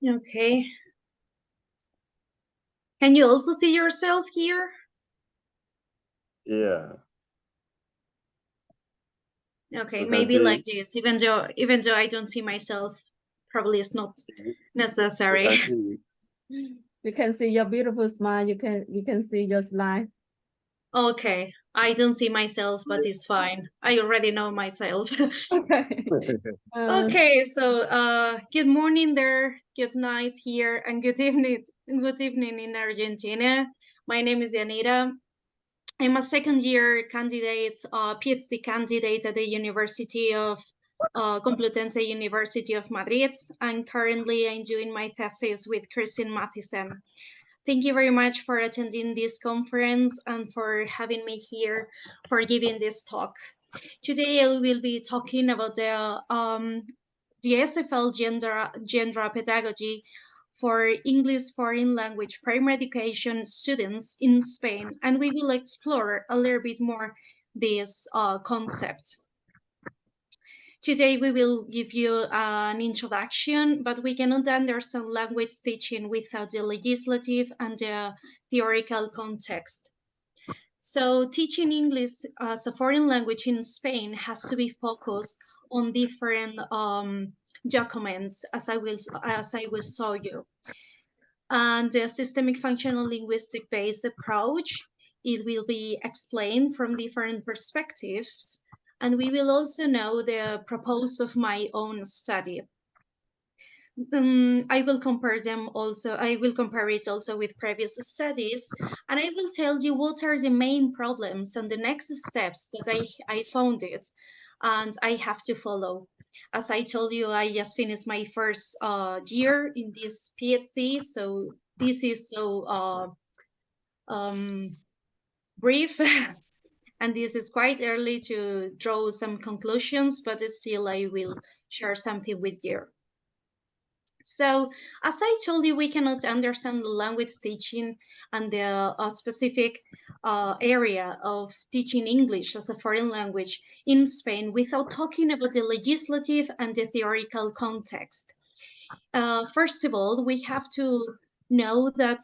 Okay. Can you also see yourself here? Yeah. Okay, We can maybe see. like this, even though I don't see myself, probably it's not We necessary. can see. You can see your beautiful smile. We can see your slide. Okay, I don't see myself, but it's fine. I already know myself. Okay. Okay, so good morning there, good night here, and good evening in Argentina. My name is Yanira. I'm a second year candidate, PhD candidate at the University of Complutense University of Madrid, and currently I'm doing my thesis with Christine Mathisen. Thank you very much for attending this conference and for having me here for giving this talk. Today I will be talking about the SFL gender pedagogy for English foreign language primary education students in Spain, and we will explore a little bit more this concept. Today we will give you an introduction, but we cannot understand language teaching without the legislative and the theoretical context. So teaching English as a foreign language in Spain has to be focused on different documents, as I will show you. And the systemic functional linguistic based approach, it will be explained from different perspectives, and we will also know the purpose of my own study. I will compare them also. I will compare it also with previous studies, and I will tell you what are the main problems and the next steps that I found it, and I have to follow. As I told you, I just finished my first year in this PhD, so this is so um, brief, and this is quite early to draw some conclusions, but still I will share something with you. So, as I told you, we cannot understand the language teaching and the specific area of teaching English as a foreign language in Spain without talking about the legislative and the theoretical context. First of all, we have to know that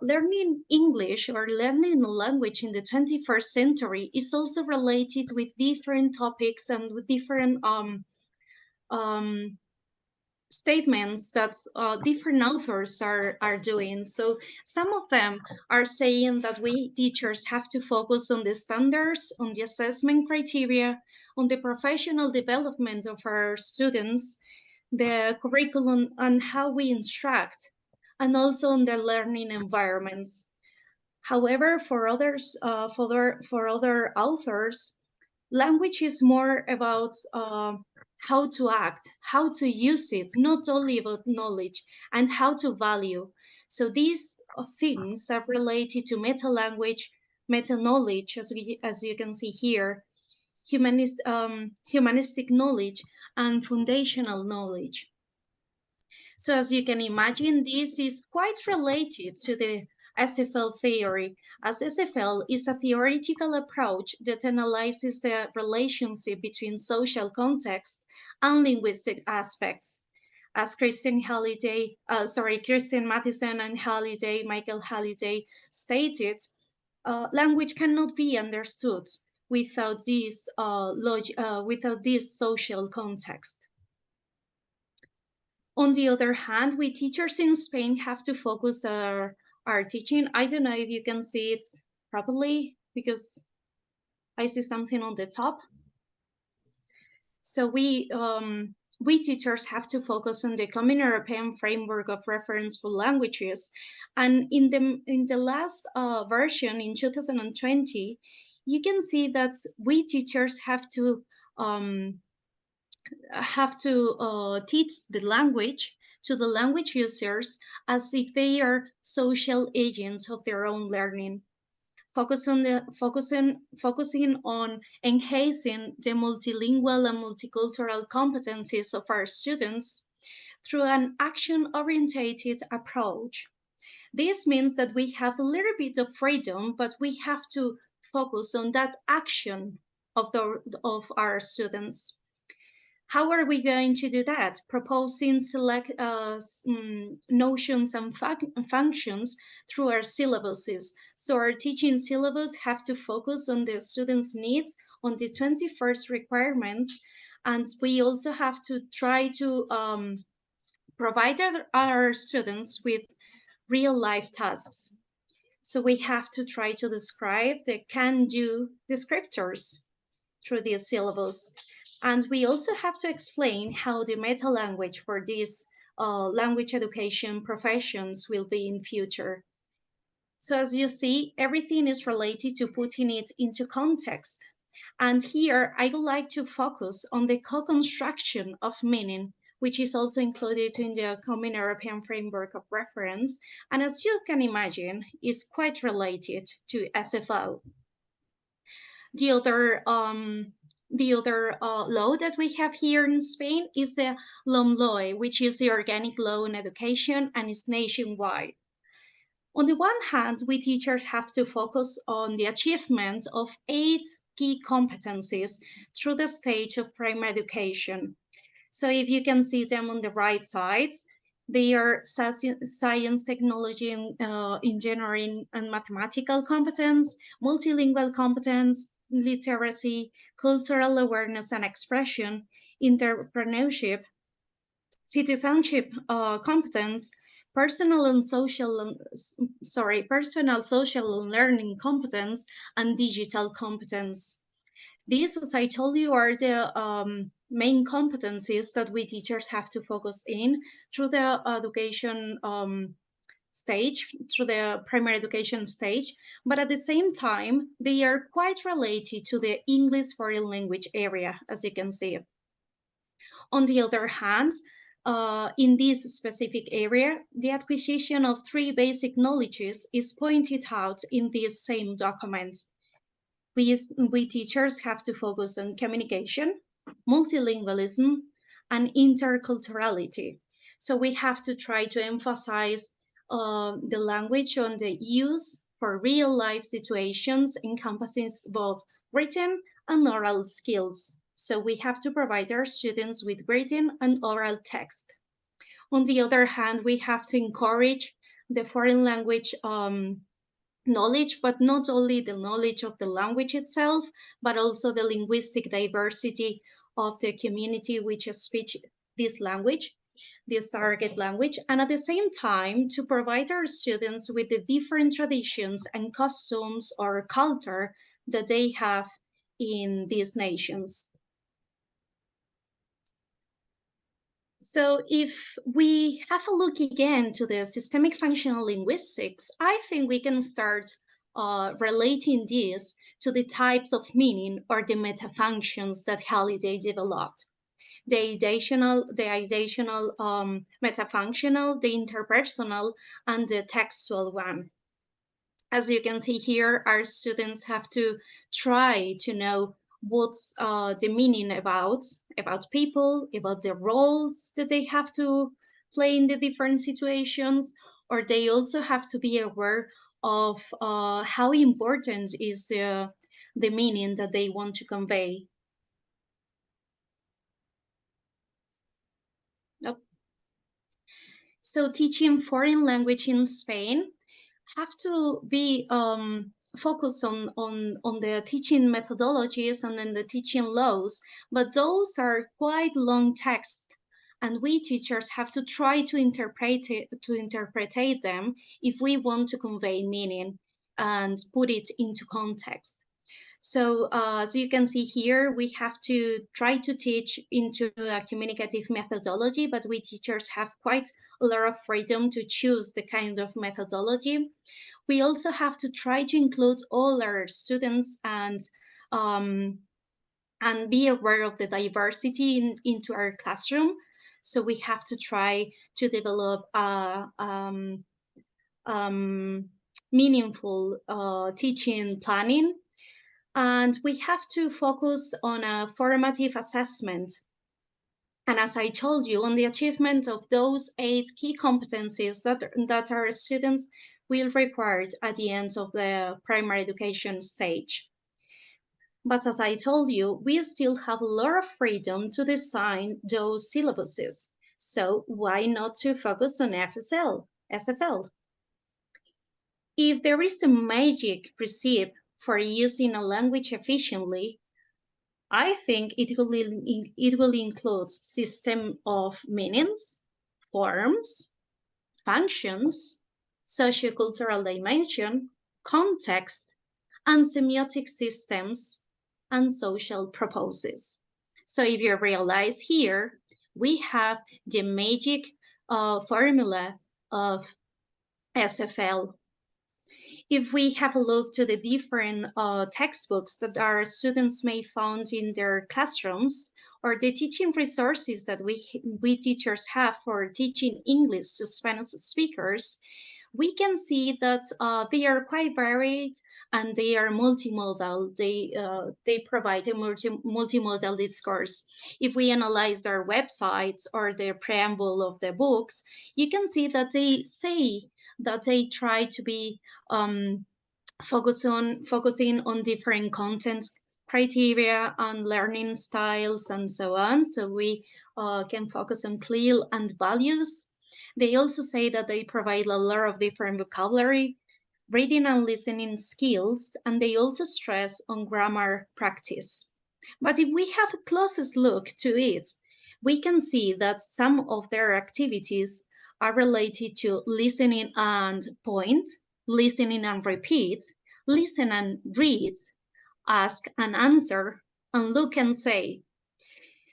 learning English or learning a language in the 21st century is also related with different topics and with different um, statements that different authors are doing. So some of them are saying that we teachers have to focus on the standards, on the assessment criteria, on the professional development of our students, the curriculum and how we instruct, and also on the learning environments. However, for other authors, language is more about how to act, how to use it, not only about knowledge and how to value. So these things are related to meta language, meta knowledge, as you can see here, humanistic knowledge, and foundational knowledge. So as you can imagine, this is quite related to the SFL theory, as SFL is a theoretical approach that analyzes the relationship between social context and linguistic aspects. As Christian Mathisen and Michael Halliday stated, language cannot be understood without without this social context. On the other hand, we teachers in Spain have to focus our teaching. I don't know if you can see it properly because I see something on the top. So we teachers have to focus on the Common European Framework of Reference for Languages, and in the last version in 2020, you can see that we teachers um, have to teach the language to the language users as if they are social agents of their own learning. Focusing on enhancing the multilingual and multicultural competencies of our students through an action-orientated approach. This means that we have a little bit of freedom, but we have to focus on that action of our students. How are we going to do that? Proposing select notions and functions through our syllabuses. So our teaching syllabus have to focus on the students' needs, on the 21st requirements, and we also have to try to provide our students with real life tasks. So we have to try to describe the can-do descriptors through the syllabus. And we also have to explain how the meta language for these language education professions will be in future. So as you see, everything is related to putting it into context. And here I would like to focus on the co-construction of meaning, which is also included in the Common European Framework of Reference, and as you can imagine, is quite related to SFL. The other law that we have here in Spain is the LOMLOE, which is the Organic Law on Education and is nationwide. On the one hand, we teachers have to focus on the achievement of 8 key competencies through the stage of primary education. So if you can see them on the right side, they are science, technology, engineering, and mathematical competence, multilingual competence, literacy, cultural awareness and expression, entrepreneurship, citizenship competence, personal, social, and learning competence, and digital competence. These, as I told you, are the main competencies that we teachers have to focus in through the education stage, through the primary education stage. But at the same time, they are quite related to the English foreign language area, as you can see. On the other hand, in this specific area, the acquisition of 3 basic knowledges is pointed out in this same document. We teachers have to focus on communication, multilingualism, and interculturality. So we have to try to emphasize the language on the use for real life situations encompassing both written and oral skills. So we have to provide our students with written and oral text. On the other hand, we have to encourage the foreign language knowledge, but not only the knowledge of the language itself, but also the linguistic diversity of the community which speaks this language, this target language, and at the same time to provide our students with the different traditions and customs or culture that they have in these nations. So if we have a look again to the systemic functional linguistics, I think we can start relating this to the types of meaning or the metafunctions that Halliday developed. The ideational, metafunctional, the interpersonal, and the textual one. As you can see here, our students have to try to know what's the meaning about people, about the roles that they have to play in the different situations, or they also have to be aware of how important is the meaning that they want to convey. So teaching foreign language in Spain have to be focused on the teaching methodologies and then the teaching laws, but those are quite long texts, and we teachers have to try to interpret them if we want to convey meaning and put it into context. So as you can see here, we have to try to teach into a communicative methodology, but we teachers have quite a lot of freedom to choose the kind of methodology. We also have to try to include all our students and be aware of the diversity into our classroom. So we have to try to develop a meaningful teaching planning, and we have to focus on a formative assessment. And as I told you, on the achievement of those 8 key competencies that our students will require at the end of the primary education stage. But as I told you, we still have a lot of freedom to design those syllabuses. So why not to focus on SFL? If there is a magic recipe for using a language efficiently, I think it will include system of meanings, forms, functions, sociocultural dimension, context, and semiotic systems, and social purposes. So if you realize here, we have the magic formula of SFL. If we have a look to the different textbooks that our students may find in their classrooms, or the teaching resources that we teachers have for teaching English to Spanish speakers, we can see that they are quite varied and they are multimodal. They provide a multimodal discourse. If we analyze their websites or the preamble of the books, you can see that they say that they try to be um, focusing on different content criteria and learning styles and so on. So we can focus on clear and values. They also say that they provide a lot of different vocabulary, reading and listening skills, and they also stress on grammar practice. But if we have a closest look to it, we can see that some of their activities are related to listening and point, listening and repeat, listen and read, ask and answer, and look and say.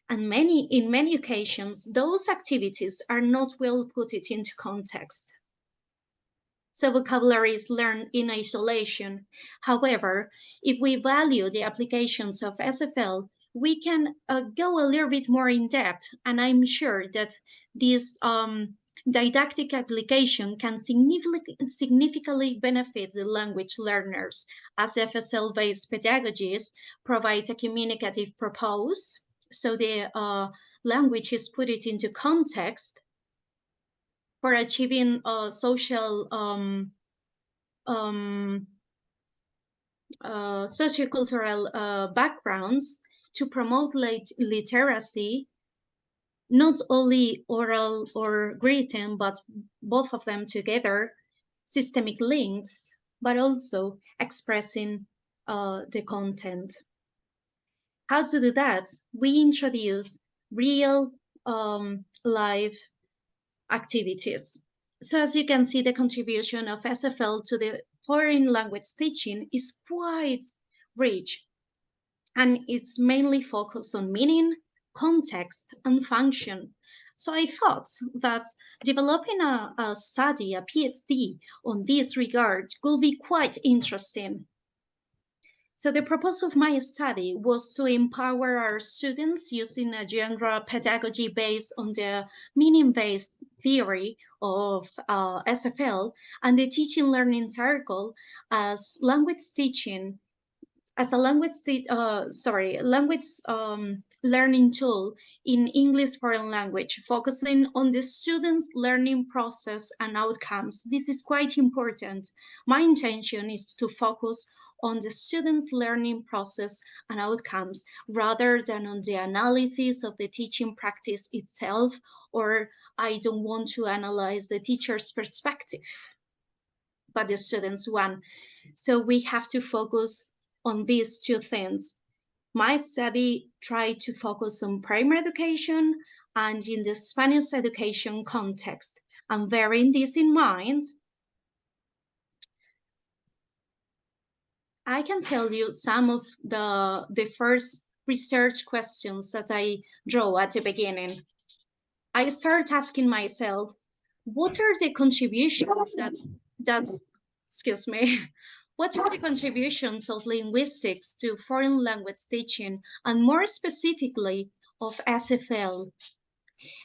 And in many occasions, those activities are not well put it into context. So vocabulary is learned in isolation. However, if we value the applications of SFL, we can go a little bit more in depth, and I'm sure that this didactic application can significantly benefit the language learners, as FSL-based pedagogies provide a communicative purpose, so the language is put it into context for achieving social um, sociocultural backgrounds to promote literacy, not only oral or written, but both of them together, systemic links, but also expressing the content. How to do that? We introduce real live activities. So as you can see, the contribution of SFL to the foreign language teaching is quite rich, and it's mainly focused on meaning, context, and function. So I thought that developing a study, a PhD on this regard will be quite interesting. So the purpose of my study was to empower our students using a genre pedagogy based on the meaning-based theory of SFL and the teaching learning circle as language teaching as a language learning tool in English foreign language, focusing on the students' learning process and outcomes. This is quite important. My intention is to focus on the students' learning process and outcomes rather than on the analysis of the teaching practice itself, or I don't want to analyze the teacher's perspective, but the students' one. So we have to focus on these two things. My study tried to focus on primary education and in the Spanish education context. And bearing this in mind, I can tell you some of the first research questions that I draw at the beginning. I start asking myself, what are the contributions that's excuse me, what are the contributions of linguistics to foreign language teaching, and more specifically of SFL?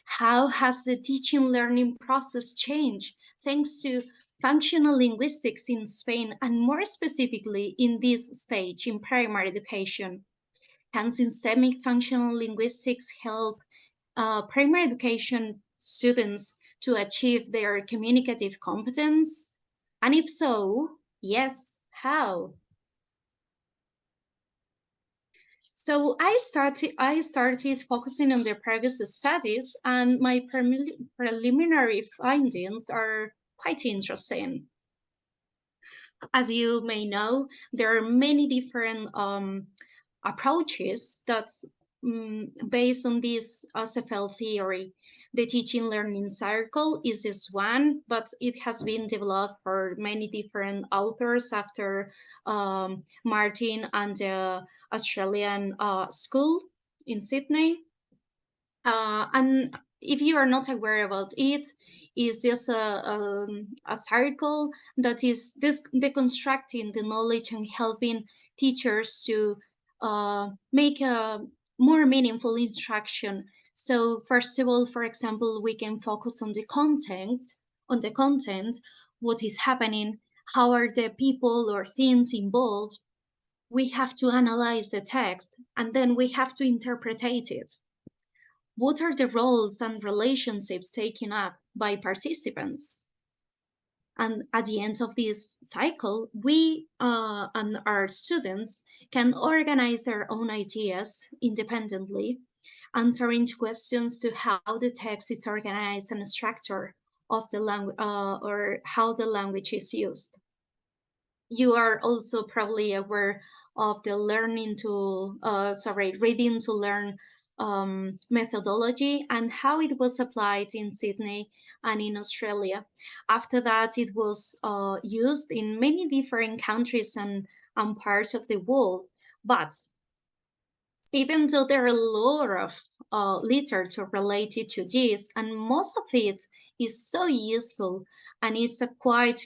How has the teaching learning process changed thanks to functional linguistics in Spain, and more specifically in this stage in primary education? Can systemic functional linguistics help primary education students to achieve their communicative competence? And if so, yes, how? So I started focusing on the previous studies, and my preliminary findings are quite interesting. As you may know, there are many different approaches that's based on this SFL theory. The teaching learning circle is this one, but it has been developed for many different authors after Martin and the Australian school in Sydney. And if you are not aware about it, it's just a circle that is deconstructing the knowledge and helping teachers to make a more meaningful instruction. So first of all, for example, we can focus on the content, what is happening, how are the people or things involved. We have to analyze the text, and then we have to interpret it. What are the roles and relationships taken up by participants? And at the end of this cycle, we and our students can organize their own ideas independently, answering to questions to how the text is organized and structured of the language or how the language is used. You are also probably aware of the reading to learn methodology and how it was applied in Sydney and in Australia. After that, it was used in many different countries and parts of the world. But even though there are a lot of literature related to this, and most of it is so useful and is a quite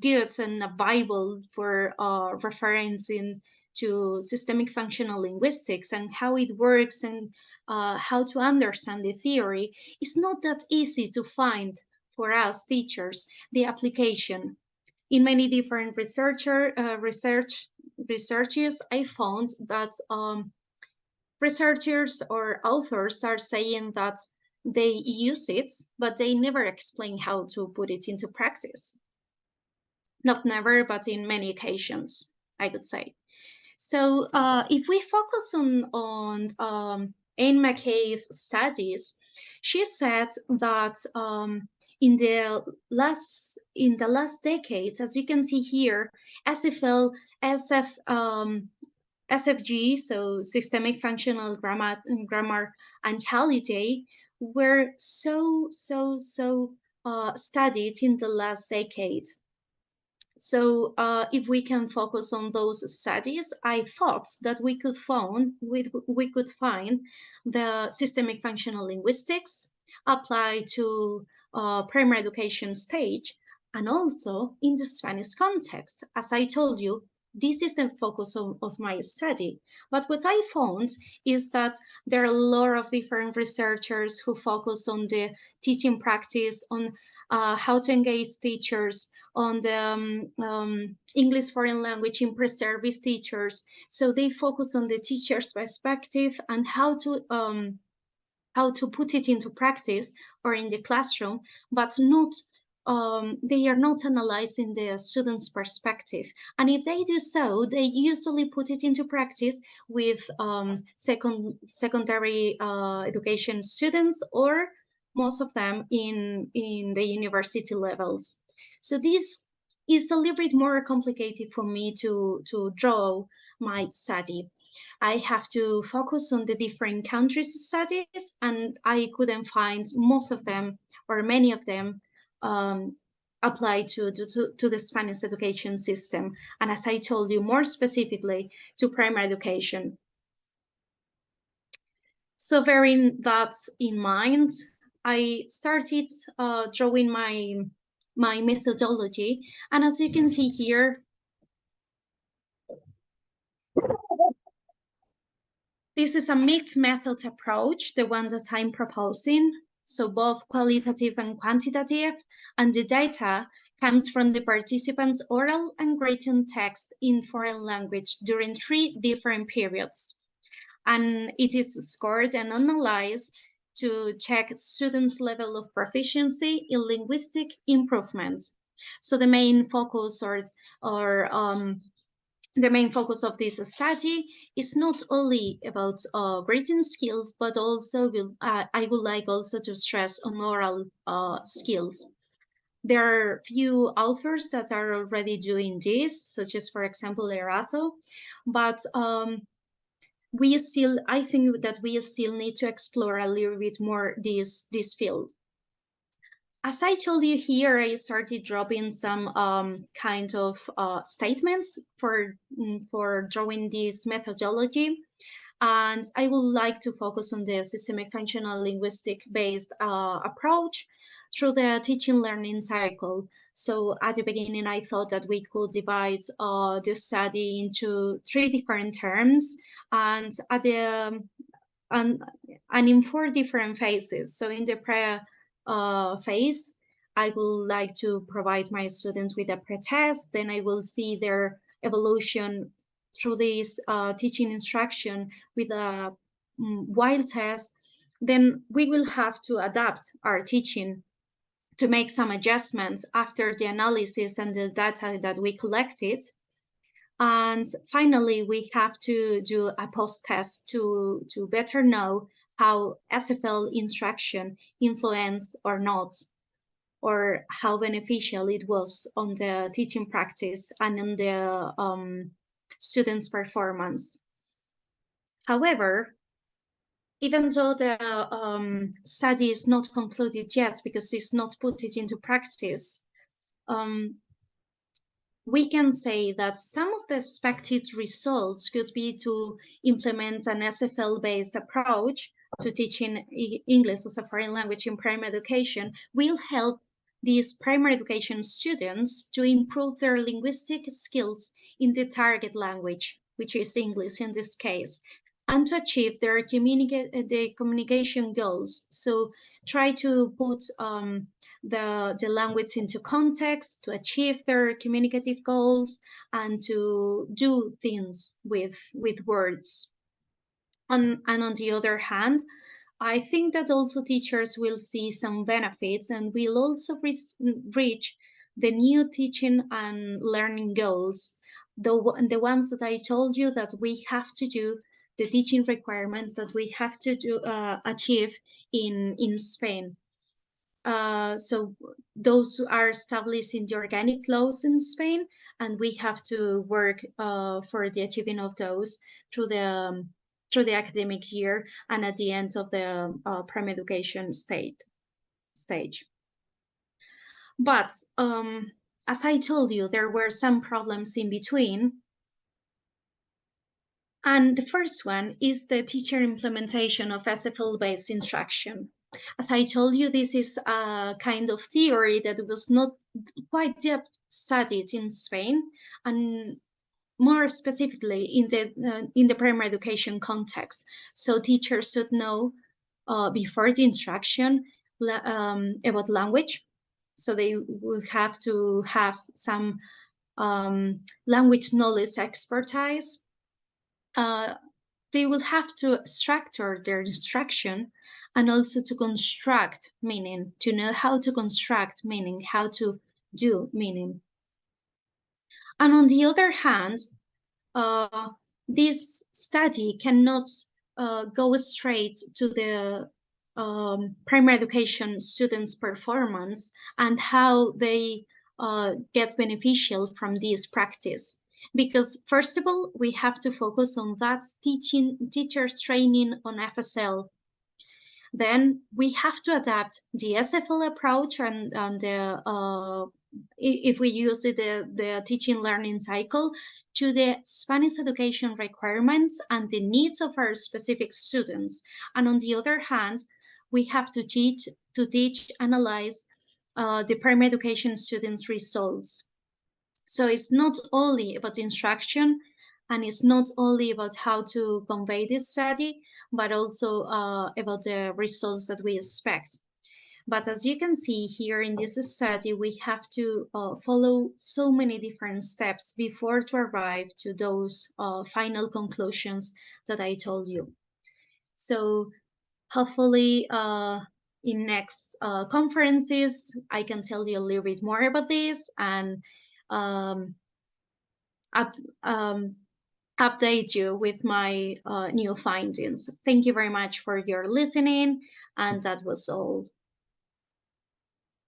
good and a Bible for referencing to systemic functional linguistics and how it works and how to understand the theory, it's not that easy to find for us teachers the application. In many different researches, I found that researchers or authors are saying that they use it, but they never explain how to put it into practice. Not never, but in many occasions, I would say. So if we focus on Anne McCabe's studies, she said that in the last decades, as you can see here, SFL, SF, SFG, so systemic functional grammar and holiday, were so studied in the last decade. So if we can focus on those studies, I thought that we could find the systemic functional linguistics applied to primary education stage and also in the Spanish context. As I told you, this is the focus of my study. But what I found is that there are a lot of different researchers who focus on the teaching practice, on how to engage teachers, on the English foreign language in pre-service teachers. So they focus on the teacher's perspective and how to put it into practice or in the classroom, but not they are not analyzing the student's perspective. And if they do so, they usually put it into practice with secondary education students, or most of them in the university levels. So this is a little bit more complicated for me to draw my study. I have to focus on the different countries' studies, and I couldn't find most of them or many of them applied to the Spanish education system. And as I told you, more specifically to primary education. So bearing that in mind, I started drawing my methodology. And as you can see here, this is a mixed method approach, the one that I'm proposing. So both qualitative and quantitative, and the data comes from the participants' oral and written text in foreign language during 3 different periods. And it is scored and analyzed to check students' level of proficiency in linguistic improvement. So the main focus or The main focus of this study is not only about written skills, but also I would like also to stress on oral skills. There are few authors that are already doing this, such as, for example, Erato, but I think that we still need to explore a little bit more this field. As I told you here, I started dropping some kind of statements for drawing this methodology. And I would like to focus on the systemic functional linguistic based approach through the teaching learning cycle. So at the beginning, I thought that we could divide the study into three different terms and at the and, and in four different phases. So in the pre phase, I would like to provide my students with a pre-test. Then I will see their evolution through this teaching instruction with a while test. Then we will have to adapt our teaching to make some adjustments after the analysis and the data that we collected. And finally, we have to do a post-test to better know how SFL instruction influenced or not, or how beneficial it was on the teaching practice and on the students' performance. However, even though the study is not concluded yet because it's not put it into practice, um, we can say that some of the expected results could be to implement an SFL-based approach to teaching English as a foreign language in primary education will help these primary education students to improve their linguistic skills in the target language, which is English in this case, and to achieve their communication goals. So try to put the language into context to achieve their communicative goals and to do things with words. And on the other hand, I think that also teachers will see some benefits and will also reach the new teaching and learning goals, the ones that I told you that we have to do, the teaching requirements that we have to do, achieve in Spain. So those are established in the organic laws in Spain, and we have to work for the achieving of those through the academic year and at the end of the primary education stage. But as I told you, there were some problems in between. And the first one is the teacher implementation of SFL-based instruction. As I told you, this is a kind of theory that was not quite depth studied in Spain, and more specifically in the primary education context. So teachers should know before the instruction about language. So they would have to have some language knowledge expertise. They will have to structure their instruction and also to construct meaning, to know how to construct meaning, how to do meaning. And on the other hand, this study cannot go straight to the primary education students' performance and how they get beneficial from this practice. Because first of all, we have to focus on that teachers training on FSL. Then we have to adapt the SFL approach and the if we use the teaching learning cycle to the Spanish education requirements and the needs of our specific students. And on the other hand, we have to teach, analyze the primary education students' results. So it's not only about instruction and it's not only about how to convey this study, but also about the results that we expect. But as you can see here in this study, we have to follow so many different steps before to arrive to those final conclusions that I told you. So hopefully in next conferences, I can tell you a little bit more about this, and update you with my new findings. Thank you very much for your listening, and that was all.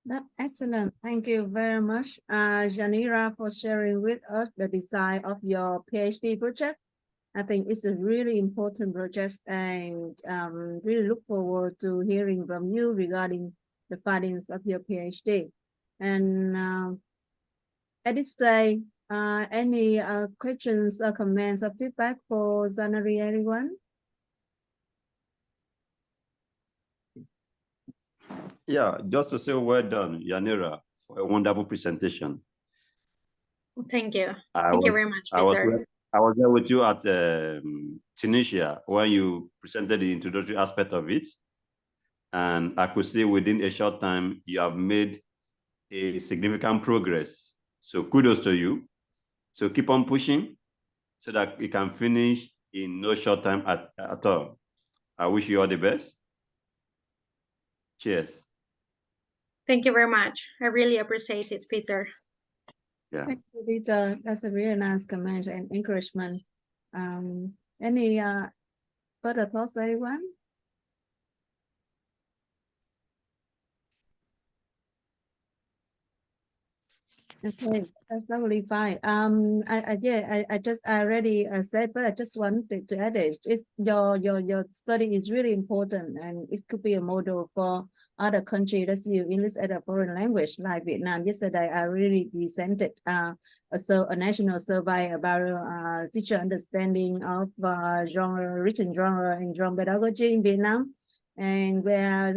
That's excellent. Thank you very much, Janira, for sharing with us the design of your PhD project. I think it's a really important project, and really look forward to hearing from you regarding the findings of your PhD. And at this stage, any questions or comments or feedback for Zanari, everyone? Yeah, just to say well done, Yanira, for a wonderful presentation. Thank you. Thank you very much, Peter. I was there with you at Tunisia when you presented the introductory aspect of it. And I could see within a short time, you have made a significant progress. So kudos to you. So keep on pushing so that you can finish in no short time at all. I wish you all the best. Cheers. Thank you very much. I really appreciate it, Peter. Yeah. Thank you, Peter. That's a really nice comment and encouragement. Any further thoughts, everyone? Okay, that's totally fine. I already said, but I just wanted to add it. It's your study is really important, and it could be a model for other countries that use English as a foreign language, like Vietnam. Yesterday, I really presented a national survey about teacher understanding of genre, written genre, and genre pedagogy in Vietnam. And where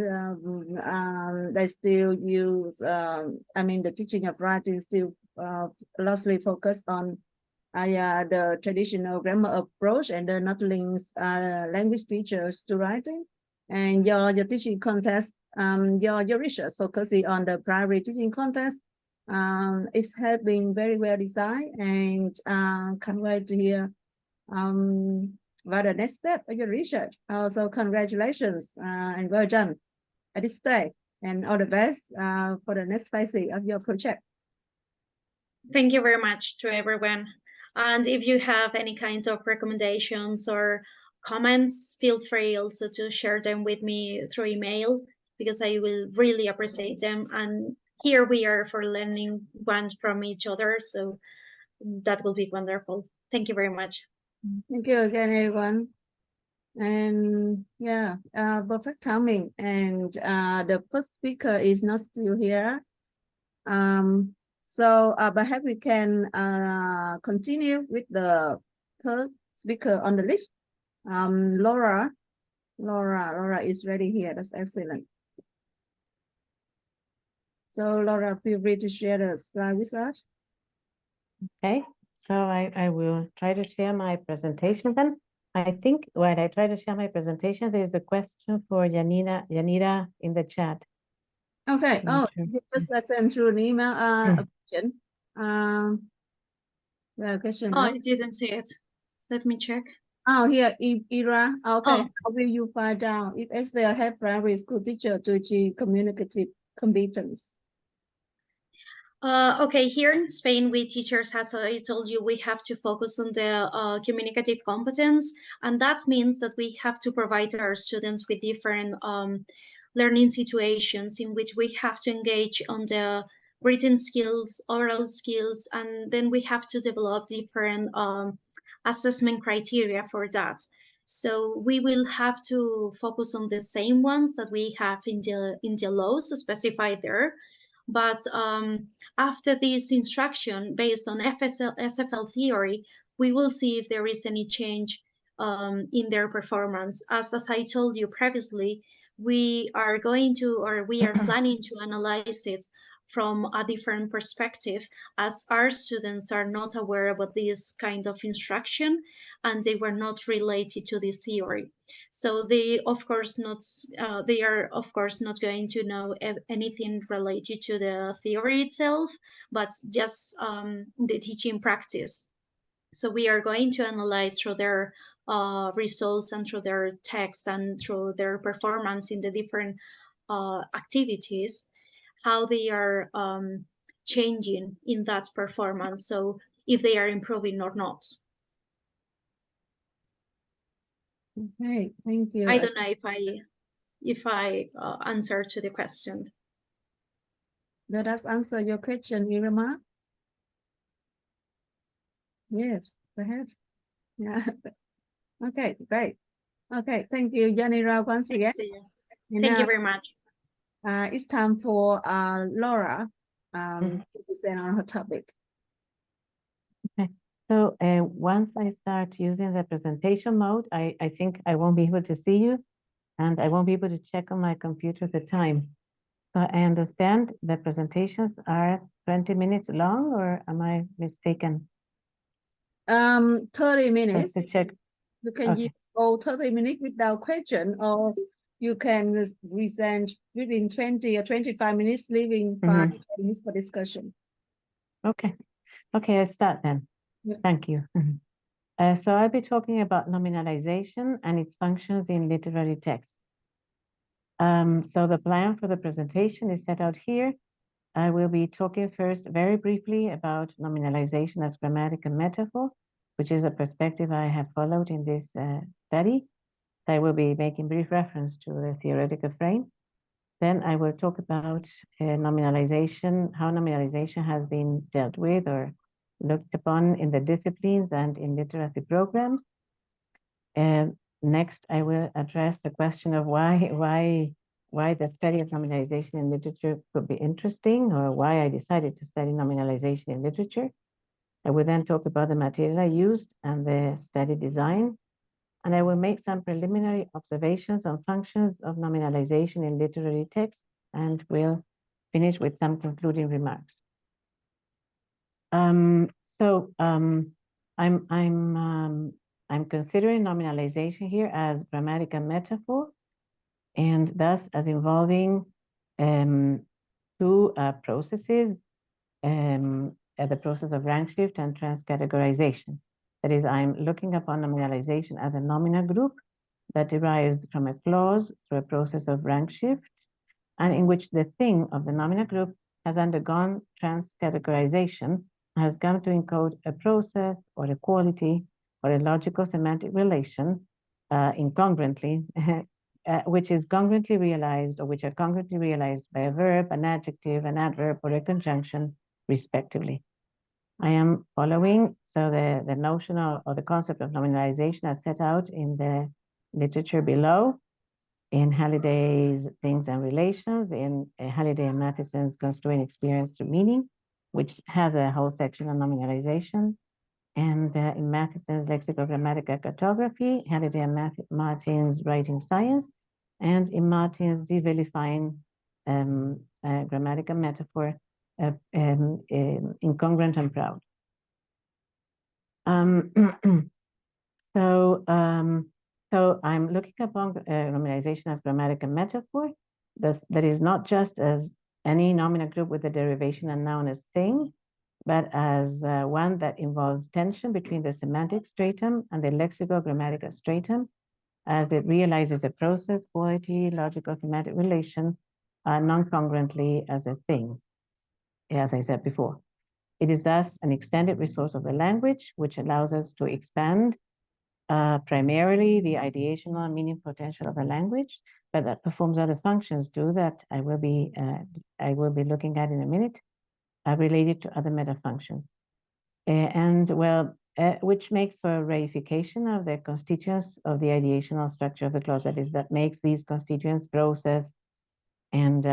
they still use, the teaching of writing still largely focused on the traditional grammar approach and not links language features to writing. And your teaching context, your research focusing on the primary teaching context, it has been very well designed, and can't wait to hear about the next step of your research. Also, congratulations and well done at this stage, and all the best for the next phase of your project. Thank you very much to everyone. And if you have any kind of recommendations or comments, feel free also to share them with me through email, because I will really appreciate them. And here we are for learning one from each other. So that will be wonderful. Thank you very much. Thank you again, everyone. And yeah, perfect timing. And the first speaker is not still here. So perhaps we can continue with the third speaker on the list. Laura is ready here. That's excellent. So Laura, feel free to share the slide with us. Okay, so I will try to share my presentation then. I think when I try to share my presentation, there's a question for Yanira in the chat. Okay. Oh, just send through an email. A question. The question. Oh, I didn't see it. Let me check. Oh, here, Ira. Okay. Oh. How will you find out if SFLIG help primary school teacher to achieve communicative competence? Okay, here in Spain, we teachers, as I told you, we have to focus on the communicative competence, and that means that we have to provide our students with different learning situations in which we have to engage on the written skills, oral skills, and then we have to develop different assessment criteria for that. So we will have to focus on the same ones that we have in the laws specified there. But after this instruction based on SFL theory, we will see if there is any change in their performance. As I told you previously, we are going to, or we are planning to analyze it from a different perspective, as our students are not aware about this kind of instruction and they were not related to this theory. So they are of course not going to know anything related to the theory itself, but just the teaching practice. So we are going to analyze through their results and through their text and through their performance in the different how they are changing in that performance. So if they are improving or not. Okay, thank you. I don't know if I answer to the question. Let us answer your question, Irma. Yes, perhaps. Yeah. Okay, great. Okay, thank you, Yanira, once again. And Thank you now, very much. it's time for Laura Mhm. to present on her topic. So once I start using the presentation mode, I think I won't be able to see you and I won't be able to check on my computer the time. So I understand the presentations are 20 minutes long, or am I mistaken? 30 Just minutes. to check. You can Okay. use all 30 minutes without question, or you can present within 20 or 25 minutes, leaving 5 10 minutes for discussion. Okay. Okay, I start then. Yeah. Thank you. So I'll be talking about nominalization and its functions in literary text. So the plan for the presentation is set out here. I will be talking first very briefly about nominalization as grammatical metaphor, which is a perspective I have followed in this study. I will be making brief reference to the theoretical frame. Then I will talk about nominalization, how nominalization has been dealt with or looked upon in the disciplines and in literacy programs. And next, I will address the question of why the study of nominalization in literature could be interesting, or why I decided to study nominalization in literature. I will then talk about the material I used and the study design. And I will make some preliminary observations on functions of nominalization in literary text, and will finish with some concluding remarks. I'm considering nominalization here as grammatical metaphor, and thus as involving two processes, the process of rank shift and transcategorization. That is, I'm looking upon nominalization as a nominal group that derives from a clause through a process of rank shift, and in which the thing of the nominal group has undergone transcategorization, has come to encode a process or a quality or a logical semantic relation incongruently, which is congruently realized, or which are congruently realized by a verb, an adjective, an adverb, or a conjunction, respectively. I am following, so the notion or the concept of nominalization as set out in the literature below, in Halliday's Things and Relations, in Halliday and Matheson's Construing Experience to Meaning, which has a whole section on nominalization, and in Matheson's Lexicogrammatical Cartography, Halliday and Martin's Writing Science, and in Martin's Devilifying Grammatical Metaphor, Incongruent and Proud. So I'm looking upon nominalization as grammatical metaphor. That is not just as any nominal group with a derivation and noun as thing, but as one that involves tension between the semantic stratum and the lexicogrammatical stratum, as it realizes a process, quality, logical, semantic relation non-congruently as a thing, as I said before. It is thus an extended resource of the language, which allows us to expand primarily the ideational and meaning potential of a language, but that performs other functions too that I will be looking at in a minute, related to other meta functions, which makes for a reification of the constituents of the ideational structure of the clause. That is, that makes these constituents, process and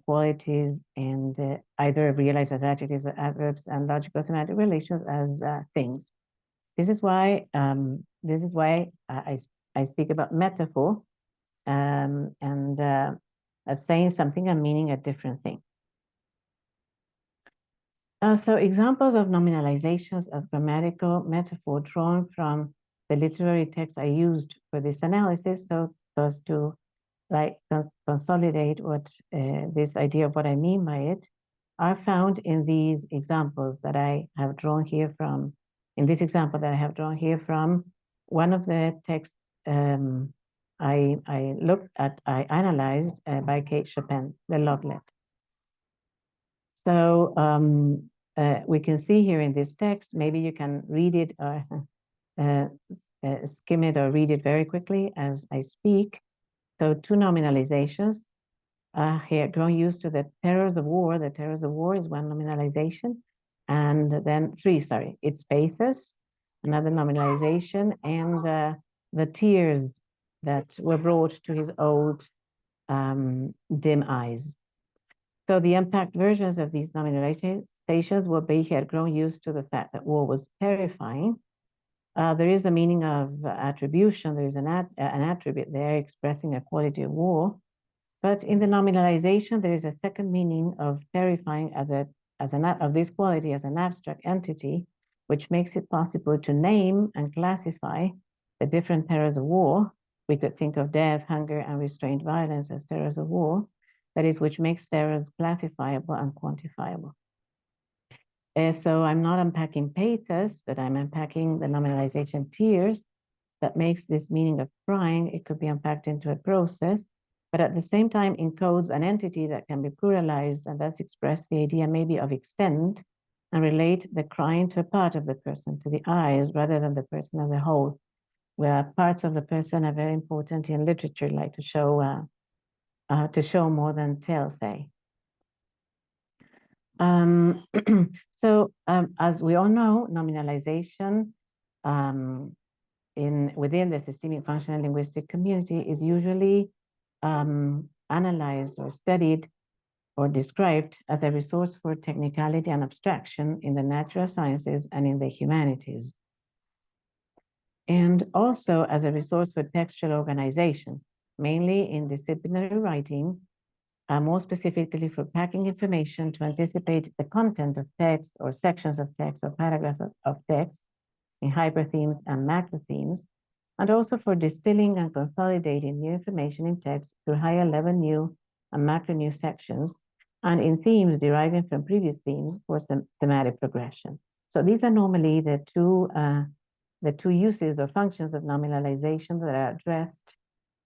qualities, and either realized as adjectives or adverbs, and logical semantic relations as things. This is why I speak about metaphor and saying something and meaning a different thing. So examples of nominalizations of grammatical metaphor drawn from the literary text I used for this analysis, so as to consolidate what this idea of what I mean by it, are found in these examples that I have drawn here from. In this example that I have drawn here from one of the texts I analyzed by Kate Chopin, the Loglet. So we can see here in this text, maybe you can read it or skim it or read it very quickly as I speak. So 2 nominalizations here, growing used to the terrors of war. The terrors of war is 1 nominalization. And then 3, sorry, it's pathos, another nominalization, and the tears that were brought to his old dim eyes. So the impact versions of these nominalizations will be he had grown used to the fact that war was terrifying. There is a meaning of attribution. There is an attribute there expressing a quality of war. But in the nominalization, there is a second meaning of terrifying of this quality as an abstract entity, which makes it possible to name and classify the different terrors of war. We could think of death, hunger, and restrained violence as terrors of war. That is, which makes terrors classifiable and quantifiable. So I'm not unpacking pathos, but I'm unpacking the nominalization tears that makes this meaning of crying. It could be unpacked into a process, but at the same time encodes an entity that can be pluralized and thus express the idea maybe of extend and relate the crying to a part of the person, to the eyes, rather than the person as a whole, where parts of the person are very important in literature, like to show more than tell, say. So as we all know, nominalization within the systemic functional linguistic community is usually analyzed or studied or described as a resource for technicality and abstraction in the natural sciences and in the humanities, and also as a resource for textual organization, mainly in disciplinary writing, more specifically for packing information to anticipate the content of text or sections of text or paragraphs of text in hyperthemes and macrothemes, and also for distilling and consolidating new information in text through higher level new and macro new sections, and in themes deriving from previous themes for some thematic progression. So these are normally the two uses or functions of nominalization that are addressed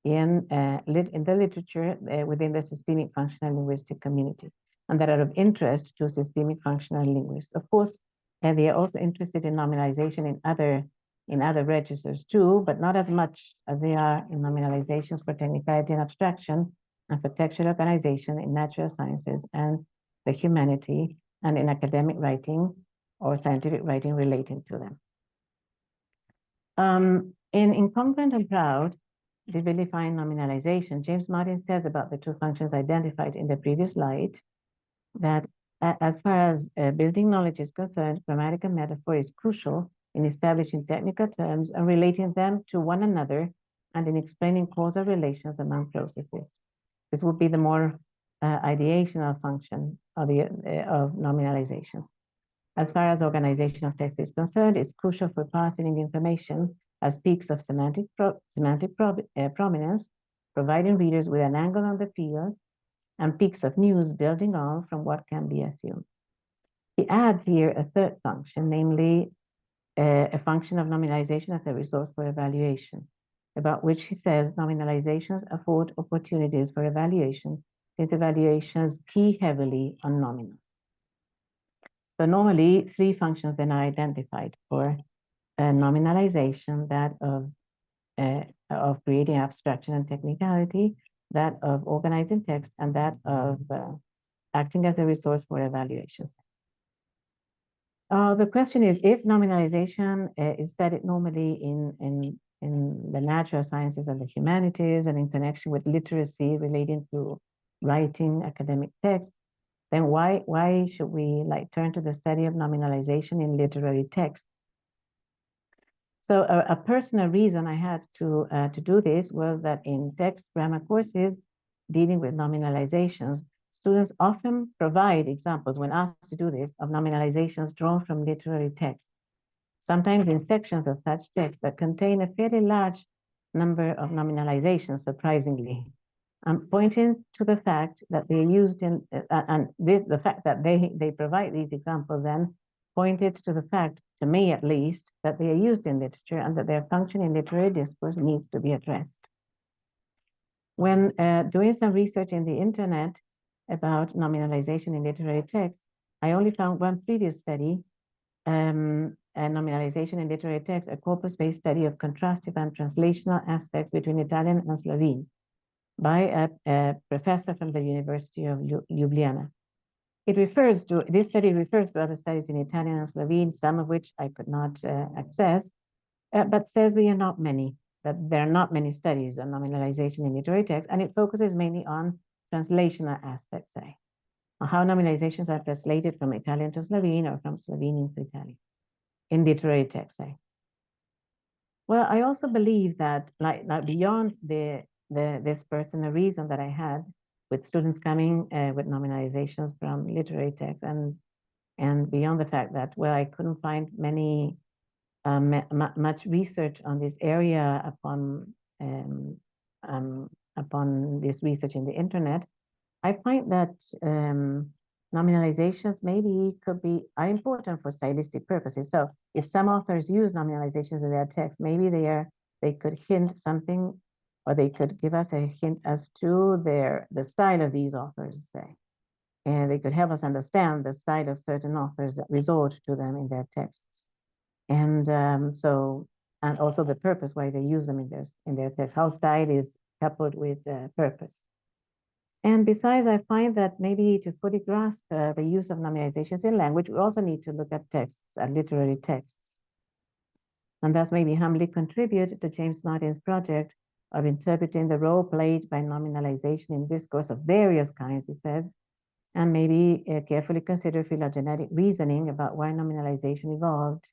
in the literature within the systemic functional linguistic community, and that are of interest to systemic functional linguists. Of course, they are also interested in nominalization in other registers too, but not as much as they are in nominalizations for technicality and abstraction and for textual organization in natural sciences and the humanity, and in academic writing or scientific writing relating to them. In Incongruent and Proud, Divilifying Nominalization, James Martin says about the 2 functions identified in the previous slide that as far as building knowledge is concerned, grammatical metaphor is crucial in establishing technical terms and relating them to one another and in explaining causal relations among processes. This would be the more ideational function of nominalizations. As far as organization of text is concerned, it's crucial for parsing information as peaks of semantic prominence, providing readers with an angle on the field, and peaks of news building on from what can be assumed. He adds here a third function, namely a function of nominalization as a resource for evaluation, about which he says nominalizations afford opportunities for evaluation, since evaluations key heavily on nominal. So normally 3 functions then are identified for nominalization, that of creating abstraction and technicality, that of organizing text, and that of acting as a resource for evaluations. The question is, if nominalization is studied normally in the natural sciences and the humanities and in connection with literacy relating to writing academic text, then why should we turn to the study of nominalization in literary text? So a personal reason I had to do this was that in text grammar courses dealing with nominalizations, students often provide examples when asked to do this of nominalizations drawn from literary text, sometimes in sections of such text that contain a fairly large number of nominalizations, surprisingly, pointing to the fact that they are used in, the fact that they provide these examples then pointed to the fact, to me at least, that they are used in literature and that their function in literary discourse needs to be addressed. When doing some research in the internet about nominalization in literary texts, I only found one previous study, a nominalization in literary text, a corpus-based study of contrastive and translational aspects between Italian and Slovene by a professor from the University of Ljubljana. This study refers to other studies in Italian and Slovene, some of which I could not access, but says there are not many, that there are not many studies on nominalization in literary text, and it focuses mainly on translational aspects, say, how nominalizations are translated from Italian to Slovene or from Slovenian to Italian in literary text, say. Well, I also believe that, like beyond this personal reason that I had with students coming with nominalizations from literary text, and beyond the fact that, well, I couldn't find many much research on this area upon this research in the internet, I find that nominalizations maybe are important for stylistic purposes. So if some authors use nominalizations in their text, maybe they could hint something, or they could give us a hint as to the style of these authors, say. And they could help us understand the style of certain authors that resort to them in their texts. And and also the purpose why they use them in their text, how style is coupled with purpose. And besides, I find that maybe to fully grasp the use of nominalizations in language, we also need to look at texts, at literary texts. And thus maybe humbly contribute to James Martin's project of interpreting the role played by nominalization in discourse of various kinds, he says, and maybe carefully consider phylogenetic reasoning about why nominalization evolved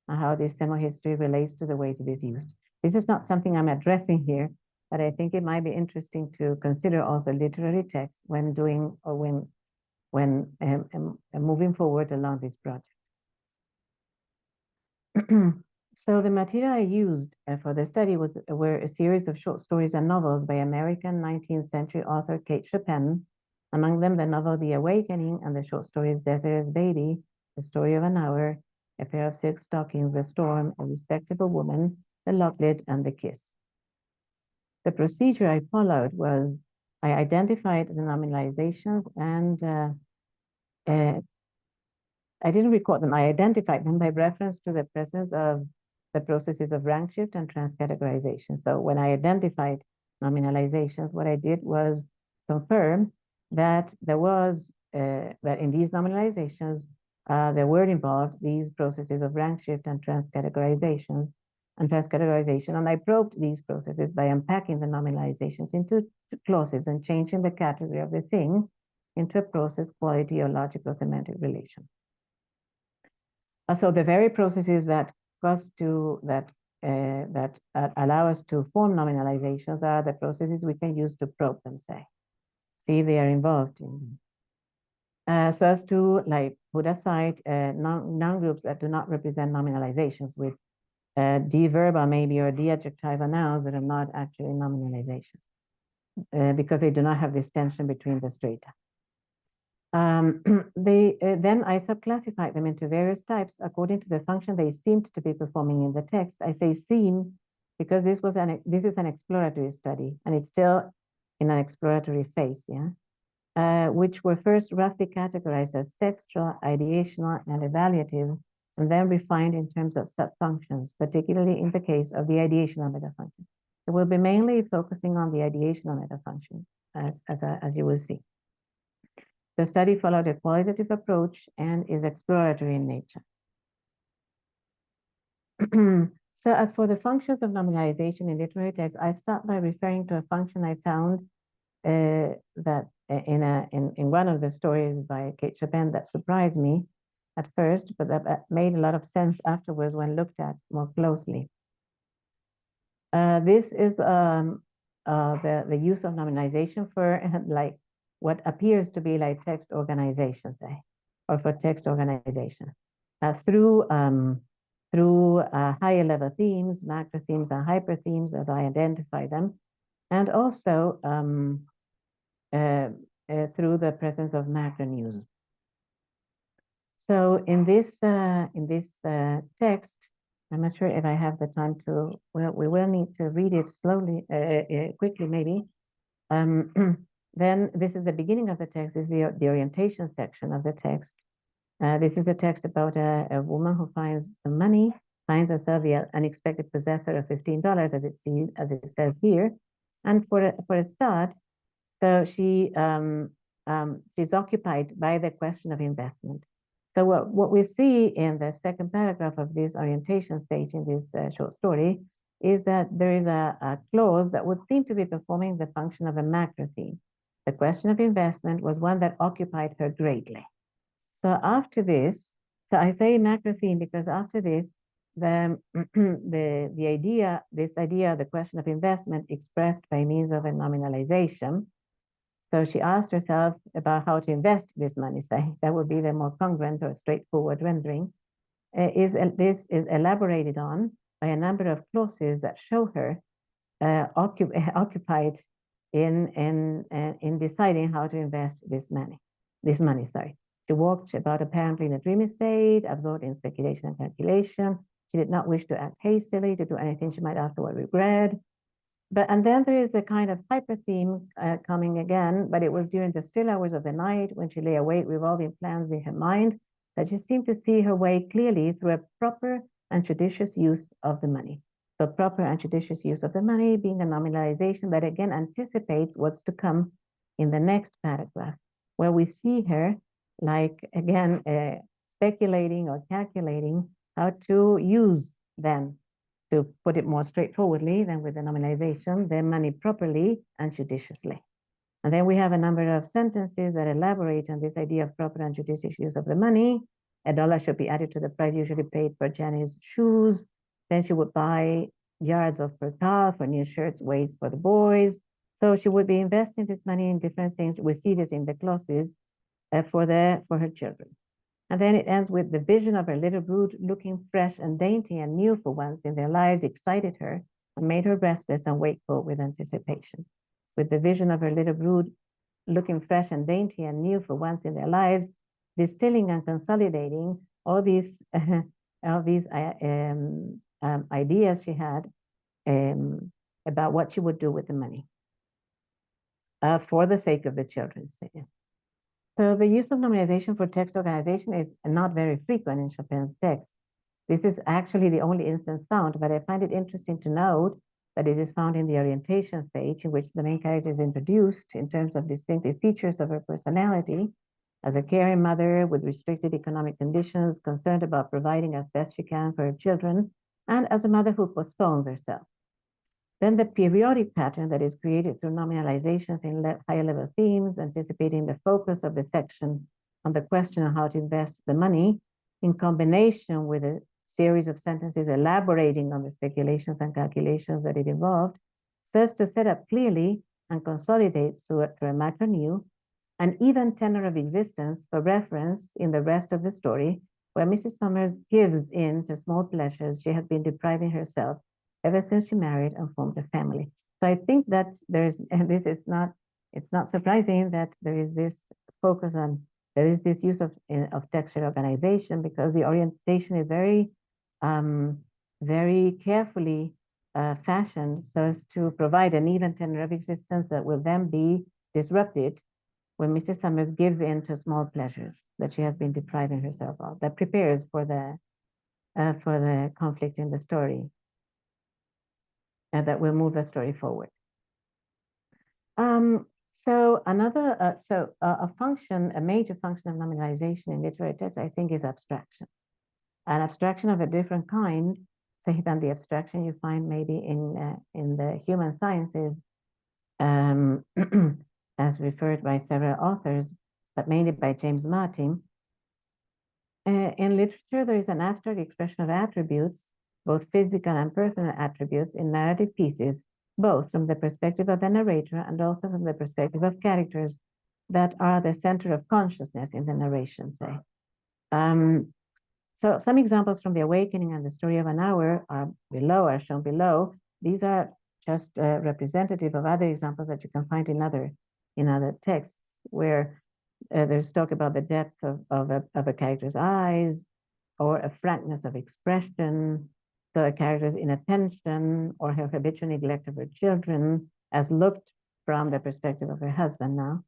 and how this semi-history relates to the ways it is used. This is not something I'm addressing here, but I think it might be interesting to consider also literary text when doing, or when moving forward along this project. So the material I used for the study were a series of short stories and novels by American 19th century author Kate Chopin, among them the novel The Awakening and the short stories Desiree's Baby, The Story of an Hour, A Pair of Silk Stockings, The Storm, A Respectable Woman, The Locklid, and The Kiss. The procedure I followed was I identified the nominalizations, and I didn't record them. I identified them by reference to the presence of the processes of rank shift and transcategorization. So when I identified nominalizations, what I did was confirm that there was, that in these nominalizations, there were involved these processes of rank shift and transcategorization, and I probed these processes by unpacking the nominalizations into clauses and changing the category of the thing into a process, quality, or logical semantic relation. So the very processes that allow us to form nominalizations are the processes we can use to probe them, say, see if they are involved in them. So as to like put aside noun groups that do not represent nominalizations with de-verbal maybe or de-adjectival nouns that are not actually nominalizations because they do not have this tension between the strata. Then I classified them into various types according to the function they seemed to be performing in the text. I say seem because this is an exploratory study, and it's still in an exploratory phase, yeah, which were first roughly categorized as textual, ideational, and evaluative, and then refined in terms of subfunctions, particularly in the case of the ideational metafunction. So we'll be mainly focusing on the ideational metafunction, as you will see. The study followed a qualitative approach and is exploratory in nature. So as for the functions of nominalization in literary text, I start by referring to a function I found that in one of the stories by Kate Chopin that surprised me at first, but that made a lot of sense afterwards when looked at more closely. This is the use of nominalization for like what appears to be like text organization, say, or for text organization through higher level themes, macro themes, and hyper themes as I identify them, and also through the presence of macro news. So in this text, I'm not sure if I have the time to. Well, we will need to read it slowly, quickly, maybe. Then this is the beginning of the text. This is the orientation section of the text. This is a text about a woman who finds some money, finds herself the unexpected possessor of $15, as it says here. And for a start, so she's occupied by the question of investment. So what we see in the second paragraph of this orientation stage in this short story is that there is a clause that would seem to be performing the function of a macro theme. The question of investment was one that occupied her greatly. So after this, so I say macro theme because after this, the idea, the question of investment expressed by means of a nominalization. So she asked herself about how to invest this money, say, that would be the more congruent or straightforward rendering. This is elaborated on by a number of clauses that show her occupied in deciding how to invest this money. She walked about apparently in a dreamy state, absorbed in speculation and calculation. She did not wish to act hastily, to do anything she might afterward regret. And then there is a kind of hyper theme coming again, but it was during the still hours of the night when she lay awake revolving plans in her mind that she seemed to see her way clearly through a proper and judicious use of the money. So proper and judicious use of the money being a nominalization that again anticipates what's to come in the next paragraph, where we see her like, again, speculating or calculating how to use then, to put it more straightforwardly than with the nominalization, the money properly and judiciously. And then we have a number of sentences that elaborate on this idea of proper and judicious use of the money. $1 should be added to the price usually paid for Jenny's shoes. Then she would buy yards of percale for new shirts, weights for the boys. So she would be investing this money in different things. We see this in the clauses for her children. And then it ends with the vision of her little brood looking fresh and dainty and new for once in their lives excited her and made her restless and wakeful with anticipation. With the vision of her little brood looking fresh and dainty and new for once in their lives, distilling and consolidating all these ideas she had about what she would do with the money for the sake of the children. So the use of nominalization for text organization is not very frequent in Chopin's text. This is actually the only instance found, but I find it interesting to note that it is found in the orientation stage, in which the main character is introduced in terms of distinctive features of her personality as a caring mother with restricted economic conditions, concerned about providing as best she can for her children, and as a mother who postpones herself. Then the periodic pattern that is created through nominalizations in higher level themes, anticipating the focus of the section on the question of how to invest the money, in combination with a series of sentences elaborating on the speculations and calculations that it involved, serves to set up clearly and consolidates through a macro new an even tenor of existence for reference in the rest of the story, where Mrs. Summers gives in to small pleasures she had been depriving herself ever since she married and formed a family. So I think that it's not surprising that there is this focus on, there is this use of textual organization, because the orientation is very carefully fashioned so as to provide an even tenor of existence that will then be disrupted when Mrs. Summers gives in to small pleasures that she has been depriving herself of, that prepares for the conflict in the story. And that will move the story forward. So a major function of nominalization in literary text, I think, is abstraction. An abstraction of a different kind, say, than the abstraction you find maybe in the human sciences, as referred by several authors, but mainly by James Martin. In literature, there is an abstract expression of attributes, both physical and personal attributes, in narrative pieces, both from the perspective of the narrator and also from the perspective of characters that are the center of consciousness in the narration, say. So some examples from The Awakening and The Story of an Hour are shown below. These are just representative of other examples that you can find in other texts, where there's talk about the depth of a character's eyes, or a frankness of expression, so a character's inattention, or her habitual neglect of her children, as looked from the perspective of her husband now,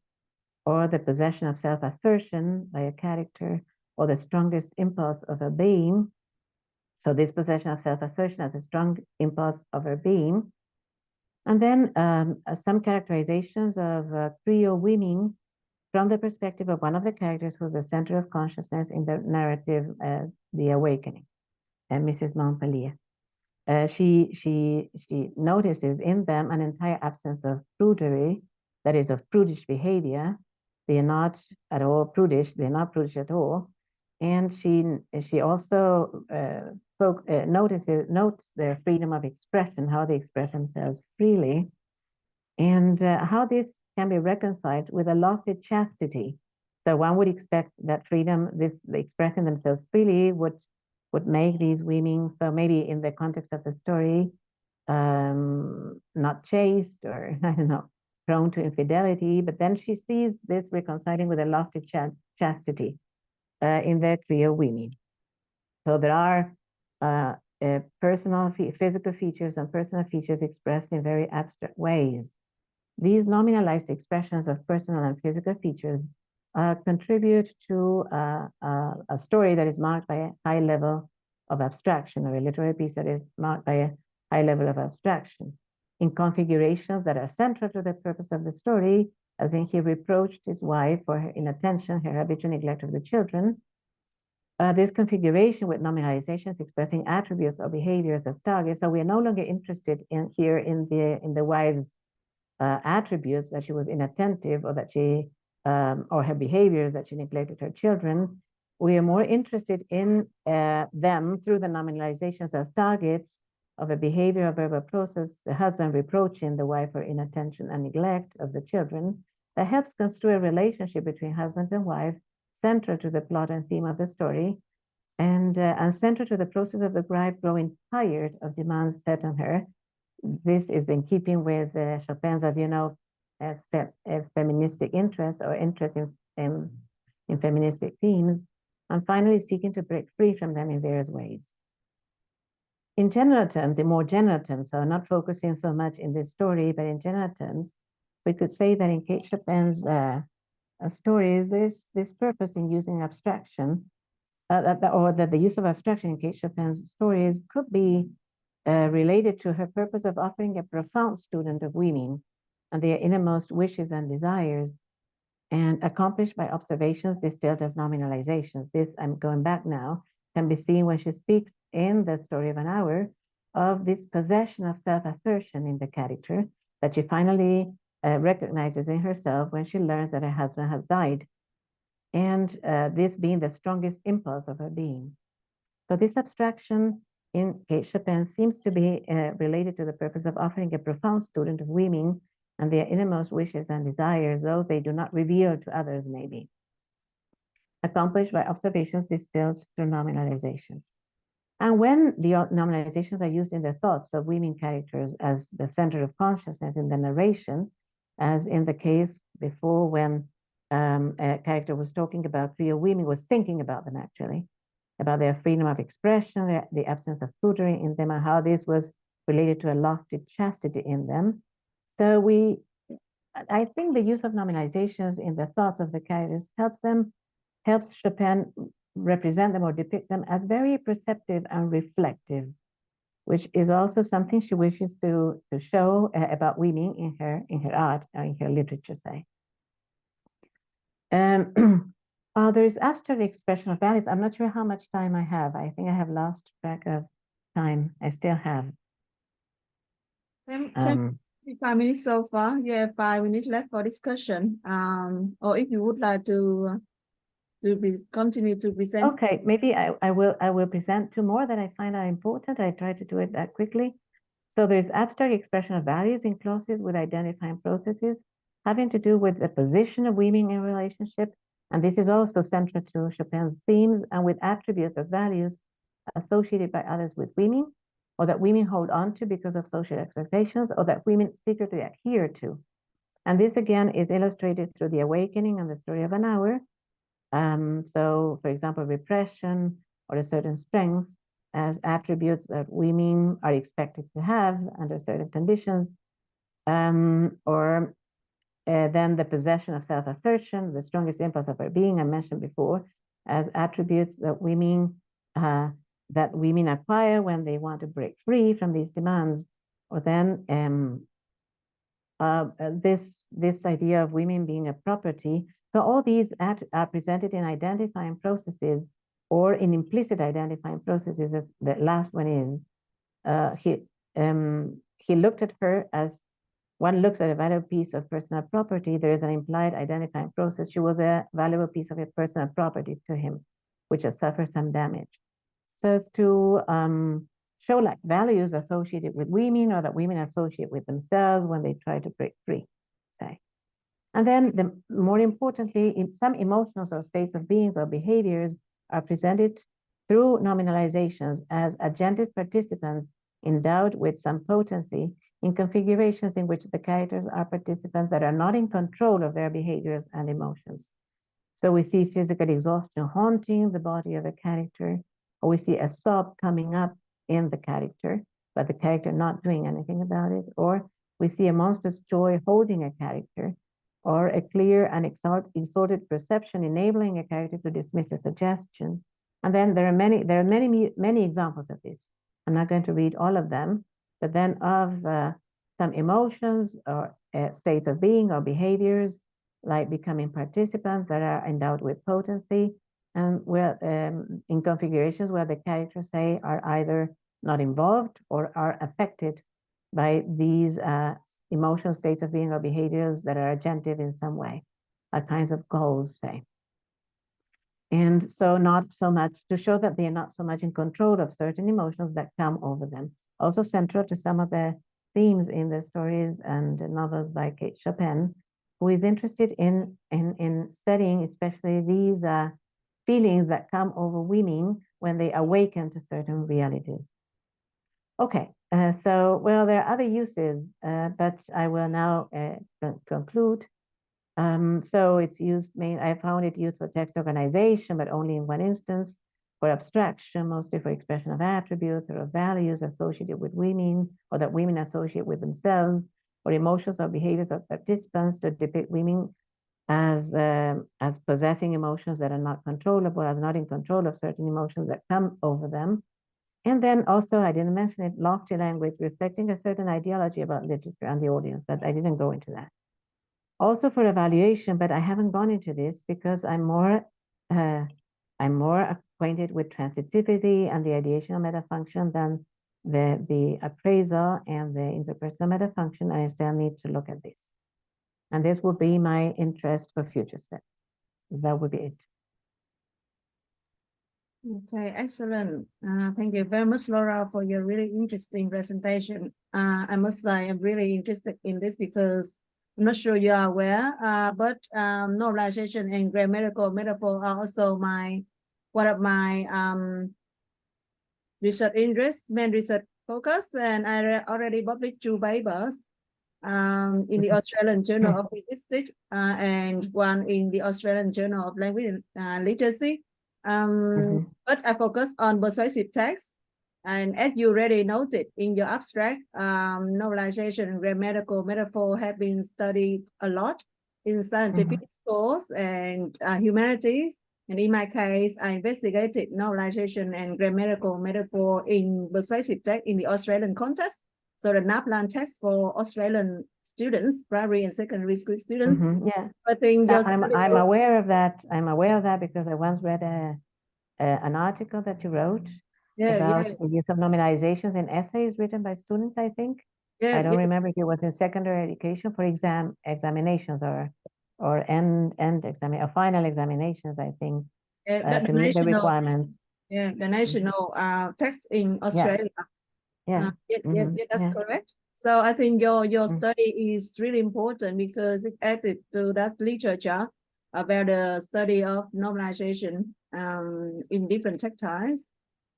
or the possession of self-assertion by a character, or the strongest impulse of her being. So this possession of self-assertion as a strong impulse of her being. And then some characterizations of Creole women from the perspective of one of the characters who's the center of consciousness in the narrative, The Awakening, and Mrs. Montpellier. She notices in them an entire absence of prudery, that is, of prudish behavior. They are not at all prudish. They're not prudish at all. And she also notes their freedom of expression, how they express themselves freely, and how this can be reconciled with a lofty chastity. So one would expect that freedom, this expressing themselves freely, would make these women, so maybe in the context of the story, not chaste, or I don't know, prone to infidelity. But then she sees this reconciling with a lofty chastity in their Creole women. So there are personal physical features and personal features expressed in very abstract ways. These nominalized expressions of personal and physical features contribute to a story that is marked by a high level of abstraction, or a literary piece that is marked by a high level of abstraction, in configurations that are central to the purpose of the story, as in he reproached his wife for her inattention, her habitual neglect of the children. This configuration with nominalizations expressing attributes or behaviors as targets. So we are no longer interested in the wife's attributes, that she was inattentive, or that she or her behaviors, that she neglected her children. We are more interested in them through the nominalizations as targets of a behavior or verbal process, the husband reproaching the wife for inattention and neglect of the children, that helps construe a relationship between husband and wife central to the plot and theme of the story, and central to the process of the bride growing tired of demands set on her. This is in keeping with Chopin's, as you know, feministic interest, or interest in feministic themes, and finally seeking to break free from them in various ways. In general terms, in more general terms, so not focusing so much in this story, but in general terms, we could say that in Kate Chopin's stories, there's this purpose in using abstraction, or that the use of abstraction in Kate Chopin's stories could be related to her purpose of offering a profound student of women and their innermost wishes and desires, and accomplished by observations distilled of nominalizations. This, I'm going back now, can be seen when she speaks in The Story of an Hour of this possession of self-assertion in the character that she finally recognizes in herself when she learns that her husband has died, and this being the strongest impulse of her being. So this abstraction in Kate Chopin seems to be related to the purpose of offering a profound student of women and their innermost wishes and desires, those they do not reveal to others, maybe, accomplished by observations distilled through nominalizations. And when the nominalizations are used in the thoughts of women characters as the center of consciousness in the narration, as in the case before when a character was talking about Creole women, was thinking about them actually, about their freedom of expression, the absence of prudery in them, and how this was related to a lofty chastity in them. So I think the use of nominalizations in the thoughts of the characters helps Chopin represent them or depict them as very perceptive and reflective, which is also something she wishes to show about women in her art, or in her literature, say. There is abstract expression of values. I'm not sure how much time I have. I think I have lost track of time. I still have. 5 minutes so far. You have 5 minutes left for discussion. Or if you would like to continue to present. Okay, maybe I will present 2 more that I find are important. I try to do it that quickly. So there's abstract expression of values in clauses with identifying processes having to do with the position of women in relationship. And this is also central to Chopin's themes, and with attributes of values associated by others with women, or that women hold on to because of social expectations, or that women secretly adhere to. And this again is illustrated through The Awakening and The Story of an Hour. So, for example, repression or a certain strength as attributes that women are expected to have under certain conditions, or then the possession of self-assertion, the strongest impulse of her being, I mentioned before, as attributes that women acquire when they want to break free from these demands, or then this idea of women being a property. So all these are presented in identifying processes or in implicit identifying processes. As the last one is, he looked at her as one looks at a valuable piece of personal property. There is an implied identifying process. She was a valuable piece of a personal property to him, which has suffered some damage. So as to show like values associated with women, or that women associate with themselves when they try to break free. Okay. And then more importantly, some emotions or states of beings or behaviors are presented through nominalizations as agentive participants endowed with some potency in configurations in which the characters are participants that are not in control of their behaviors and emotions. So we see physical exhaustion haunting the body of a character, or we see a sob coming up in the character, but the character not doing anything about it, or we see a monstrous joy holding a character, or a clear and exalted perception enabling a character to dismiss a suggestion. And then there are many examples of this. I'm not going to read all of them, but then of some emotions or states of being or behaviors, like becoming participants that are endowed with potency, and where in configurations where the characters say are either not involved or are affected by these emotional states of being or behaviors that are agentive in some way, like kinds of goals, say. And so not so much to show that they are not so much in control of certain emotions that come over them. Also central to some of the themes in the stories and the novels by Kate Chopin, who is interested in studying especially these feelings that come over women when they awaken to certain realities. Okay, so, well, there are other uses, but I will now conclude. So it's used, I found it used for text organization, but only in one instance, for abstraction, mostly for expression of attributes or of values associated with women, or that women associate with themselves, or emotions or behaviors of participants to depict women as possessing emotions that are not controllable, as not in control of certain emotions that come over them. And then also, I didn't mention it, lofty language reflecting a certain ideology about literature and the audience, but I didn't go into that. Also for evaluation, but I haven't gone into this because I'm more acquainted with transitivity and the ideational metafunction than the appraisal and the interpersonal metafunction. I still need to look at this. And this will be my interest for future steps. That would be it. Okay, excellent. Thank you very much, Laura, for your really interesting presentation. I must say I'm really interested in this because I'm not sure you are aware, but normalization and grammatical metaphor are also one of my research interests, main research focus, and I already published 2 papers in the Australian Journal of Linguistics and one in the Australian Journal of Language Literacy. But I focus on persuasive text, and as you already noted in your abstract, normalization and grammatical metaphor have been studied a lot in scientific schools and humanities. And in my case, I investigated normalization and grammatical metaphor in persuasive text in the Australian context. So the NAPLAN text for Australian students, primary and secondary school students. Yeah, I think I'm aware of that. I'm aware of that because I once read an article that you wrote about the use of nominalizations in essays written by students, I think. I don't remember if it was in secondary education for examinations or final examinations, I think, to meet the requirements. Yeah, the national text in Australia. That's correct. So I think your study is really important because it added to that literature about the study of normalization in different textiles.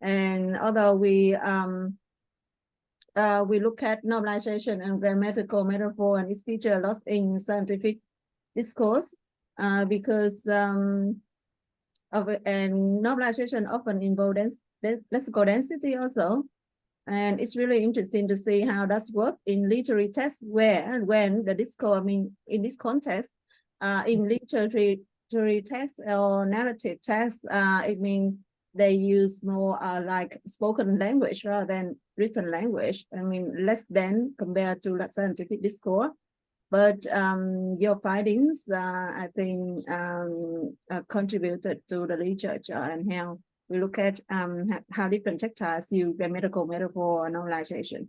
And although we look at normalization and grammatical metaphor and its feature a lot in scientific discourse because and normalization often involves lexical density also. And it's really interesting to see how that's work in literary text when the discourse, I mean, in this context, in literary story text or narrative text, it means they use more like spoken language rather than written language. I mean, less than compared to like scientific discourse. But your findings, I think, contributed to the research and how we look at how different textiles use grammatical metaphor and normalization.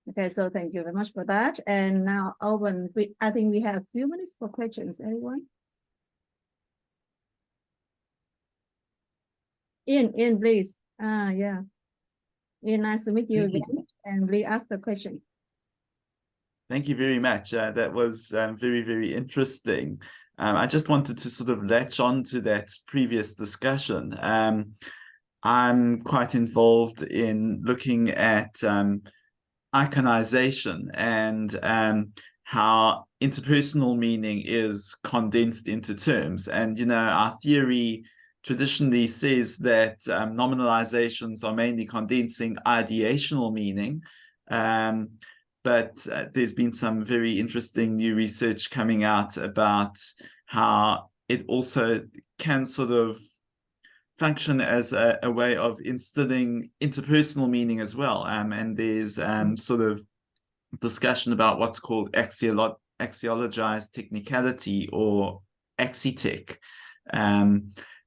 Okay, so thank you very much for that. And now, Owen, I think we have a few minutes for questions. Anyone? Ian, please. Yeah. Ian, nice to meet you again. And please ask the question. Thank you very much. That was very, very interesting. I just wanted to sort of latch on to that previous discussion. I'm quite involved in looking at iconization and how interpersonal meaning is condensed into terms. And, you know, our theory traditionally says that nominalizations are mainly condensing ideational meaning. But there's been some very interesting new research coming out about how it also can sort of function as a way of instilling interpersonal meaning as well. And there's sort of discussion about what's called axiologized technicality or axitech,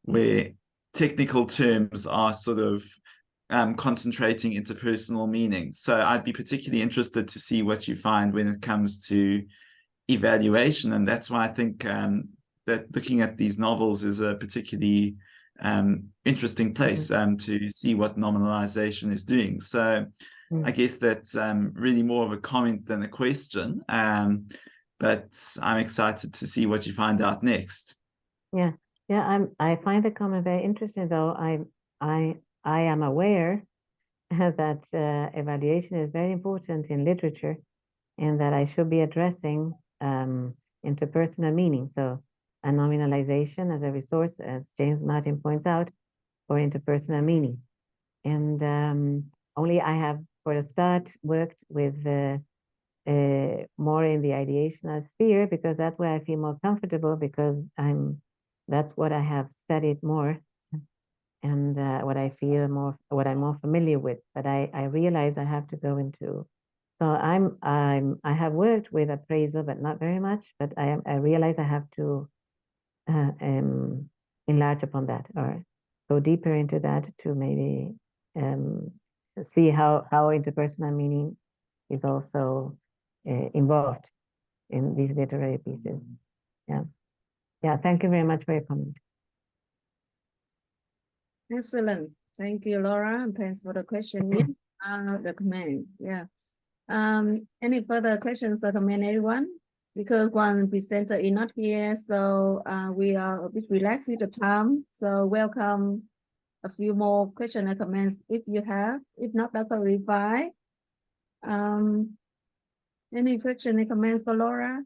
where technical terms are sort of concentrating interpersonal meaning. So I'd be particularly interested to see what you find when it comes to evaluation. And that's why I think that looking at these novels is a particularly interesting place to see what nominalization is doing. So I guess that's really more of a comment than a question. But I'm excited to see what you find out next. Yeah, I find the comment very interesting, though. I am aware that evaluation is very important in literature, and that I should be addressing interpersonal meaning. So a nominalization as a resource, as James Martin points out, for interpersonal meaning. And only I have, for the start, worked with more in the ideational sphere, because that's where I feel more comfortable, because that's what I have studied more, and what I feel more, what I'm more familiar with. But I realize I have to go into. So I have worked with appraisal, but not very much. But I realize I have to enlarge upon that, or go deeper into that, to maybe see how interpersonal meaning is also involved in these literary pieces. Yeah, thank you very much for your comment. Excellent. Thank you, Laura, and thanks for the question. The comment. Yeah. Any further questions or comment, anyone? Because one presenter is not here, so we are a bit relaxed with the time. So welcome a few more questions and comments if you have. If not, that's totally fine. Any question and comments for Laura?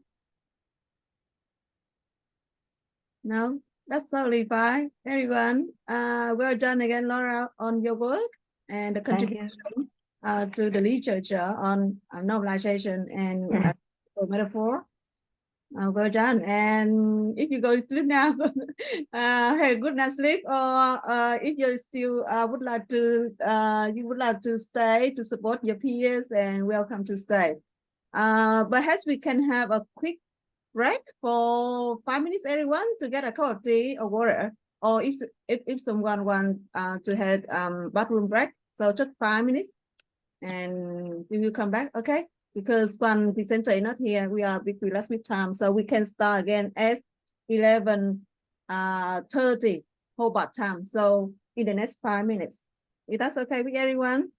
No, that's totally fine. Everyone, well done again, Laura, on your work and the contribution to the literature on normalization and metaphor. Well done. And if you go to sleep now, have a good night's sleep. Or if you still would like to stay to support your peers, and welcome to stay. Perhaps we can have a quick break for 5 minutes, everyone, to get a cup of tea or water. Or if someone wants to have bathroom break, so just 5 minutes, and we will come back. Okay. Because one presenter is not here, we are a bit relaxed with time, so we can start again at 11:30 Hobart time. So in the next 5 minutes, if that's okay with everyone.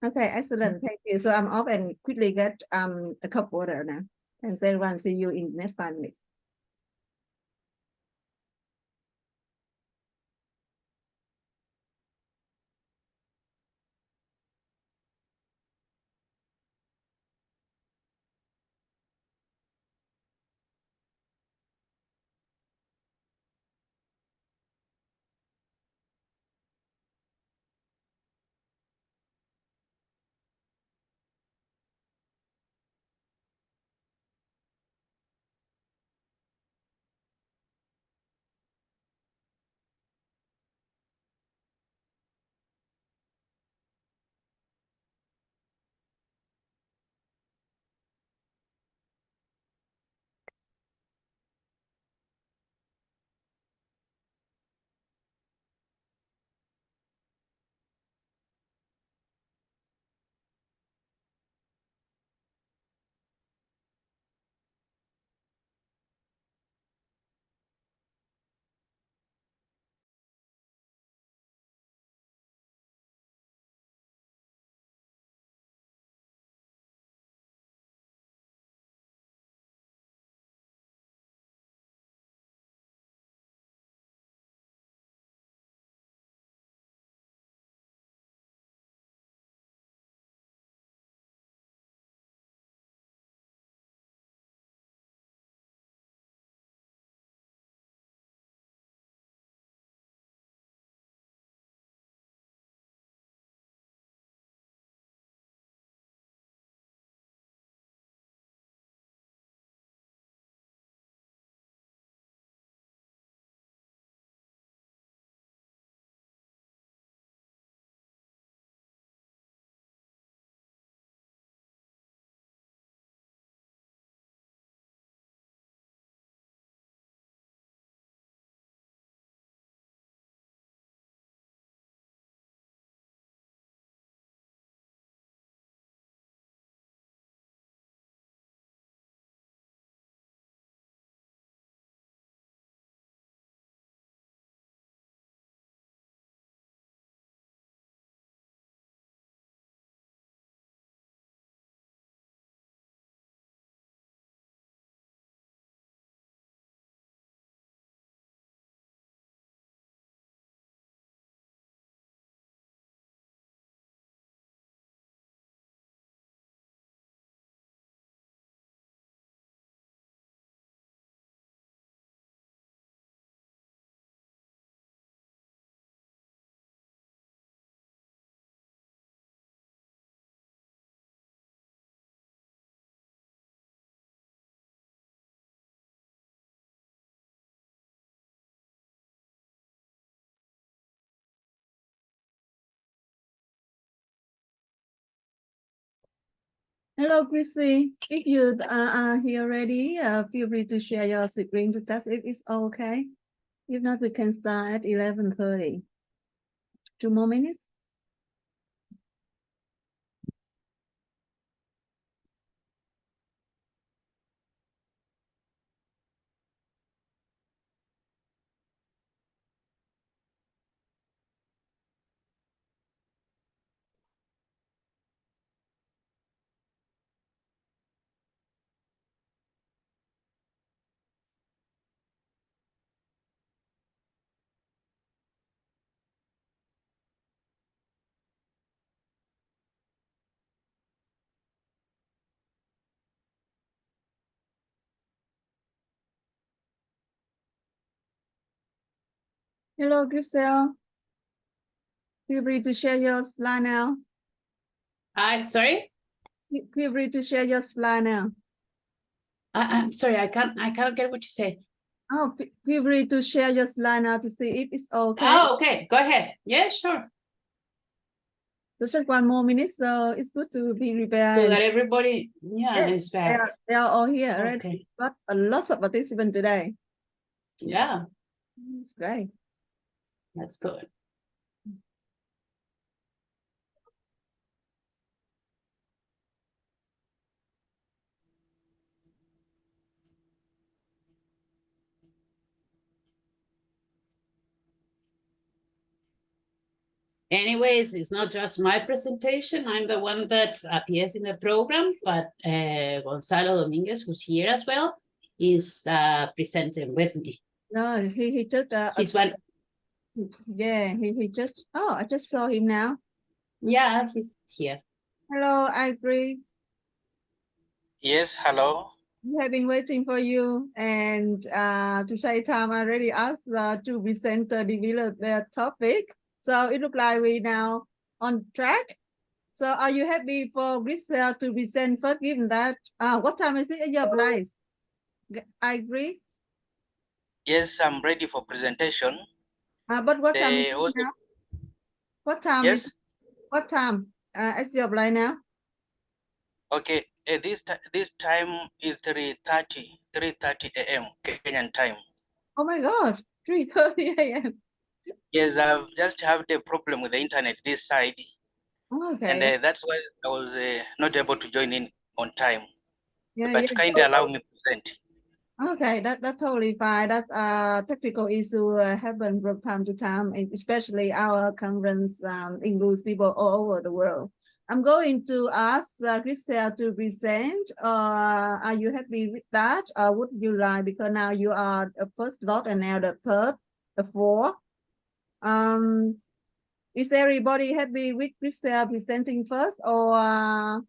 Okay, excellent, thank you. So I'm off and quickly get a cup of water now. Thanks everyone. See you in the next 5 minutes. Hello, Chrissy. If you are here already, feel free to share your screen to test if it's okay. If not, we can start at 11:30. 2 more minutes. Hello, Grisel. Feel free to share your slide now. Sorry. Feel free to share your slide now. I'm sorry. I cannot get what you say. Oh, feel free to share your slide now to see if it's okay. Oh, okay. Go ahead. Yeah, sure. So just 1 more minute, so it's good to be prepared. So that everybody, yeah, is back. They are all here, right? Okay. Got a lot of participants today. Yeah, It's great. that's good. Anyways, it's not just my presentation. I'm the one that appears in the program, but Gonzalo Dominguez, who's here as well, is presenting with me. No, he just He's one. yeah, he just I just saw him now. Yeah, he's here. Hello, I agree. Yes, hello. We have been waiting for you, and to say time I already asked to presenter develop their topic. So it looks like we now on track. So are you happy for Grisel to present first, given that what time is it at your place? I agree. Yes, I'm ready for presentation. But what time is The it also, now? What time yes, is what time is your place now? okay. This time is 3:30 a.m. Kenyan time. Oh my God, 3:30 a.m. Yes, I've just have the problem with the internet this side, Okay. and that's why I was not able to join in on time. Yeah, But yeah. kindly allow me present. Okay, that's totally fine. That technical issue happen from time to time, and especially our conference includes people all over the world. I'm going to ask Grisel to present. Are you happy with that, or would you like, because now you are the first lot and now the third, the fourth. Is everybody happy with Grisel presenting first, or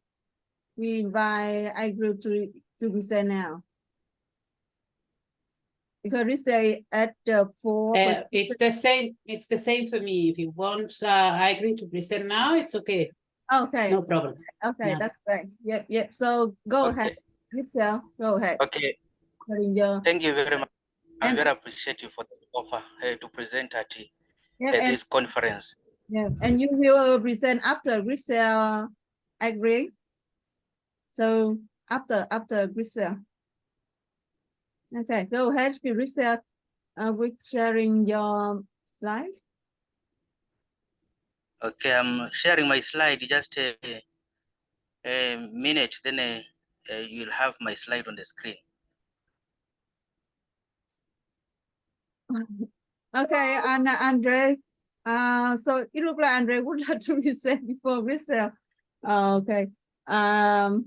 we invite I group to present now? Because we say at the 4. It's the same. It's the same for me. If you want, I agree to present now. It's okay. Okay. No problem. Okay, Yeah. that's great. Yep. So go ahead, Grisel. Go ahead. Okay. Thank you very much. I very appreciate you for the offer to present at this conference. Yeah, and you will present after Grisel agree. So after Grisel. Okay, go ahead, Grisel, with sharing your slides. Okay, I'm sharing my slide. Just a minute, then you'll have my slide on the screen. Okay, and Andre. So it looks like Andre would like to present before Grisel. Okay. I'm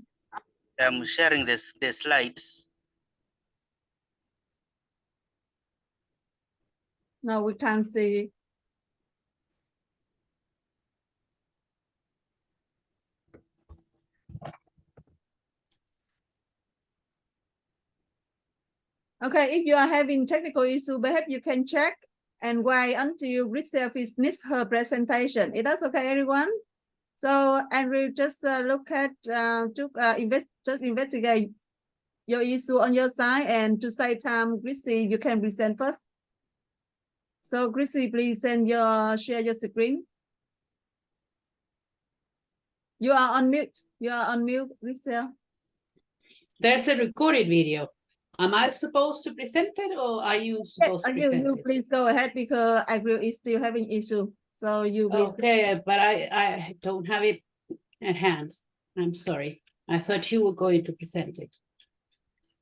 sharing the slides. No, we can't see. Okay, if you are having technical issue, perhaps you can check and wait until Grisel finishes her presentation. Is that okay, everyone? So, and we just look at just investigate your issue on your side, and to save time, Grisel, you can present first. So, Grisel, please share your screen. You are on mute. You are on mute, Ripsel. There's a recorded video. Am I supposed to present it or are you supposed to present You it? please go ahead because April is still having issue. So you please. Okay, but I don't have it at hand. I'm sorry. I thought you were going to present it.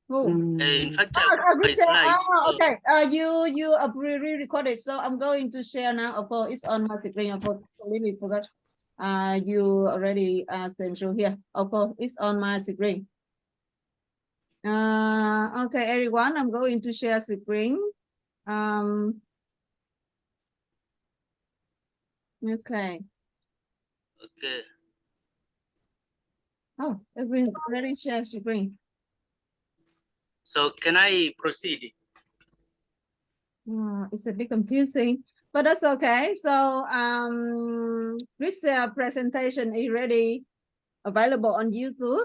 Oh. In fact, my Ripsel, slides. okay. You are re-recorded. So I'm going to share now. Of course, it's on my screen. Of course, completely forgot. You already sent through here. Of course, it's on my screen. Okay, everyone, I'm going to share screen. Okay. Okay. Oh, everyone already share screen. So can I proceed? It's a bit confusing, but that's okay. So Ripsel presentation is already available on YouTube.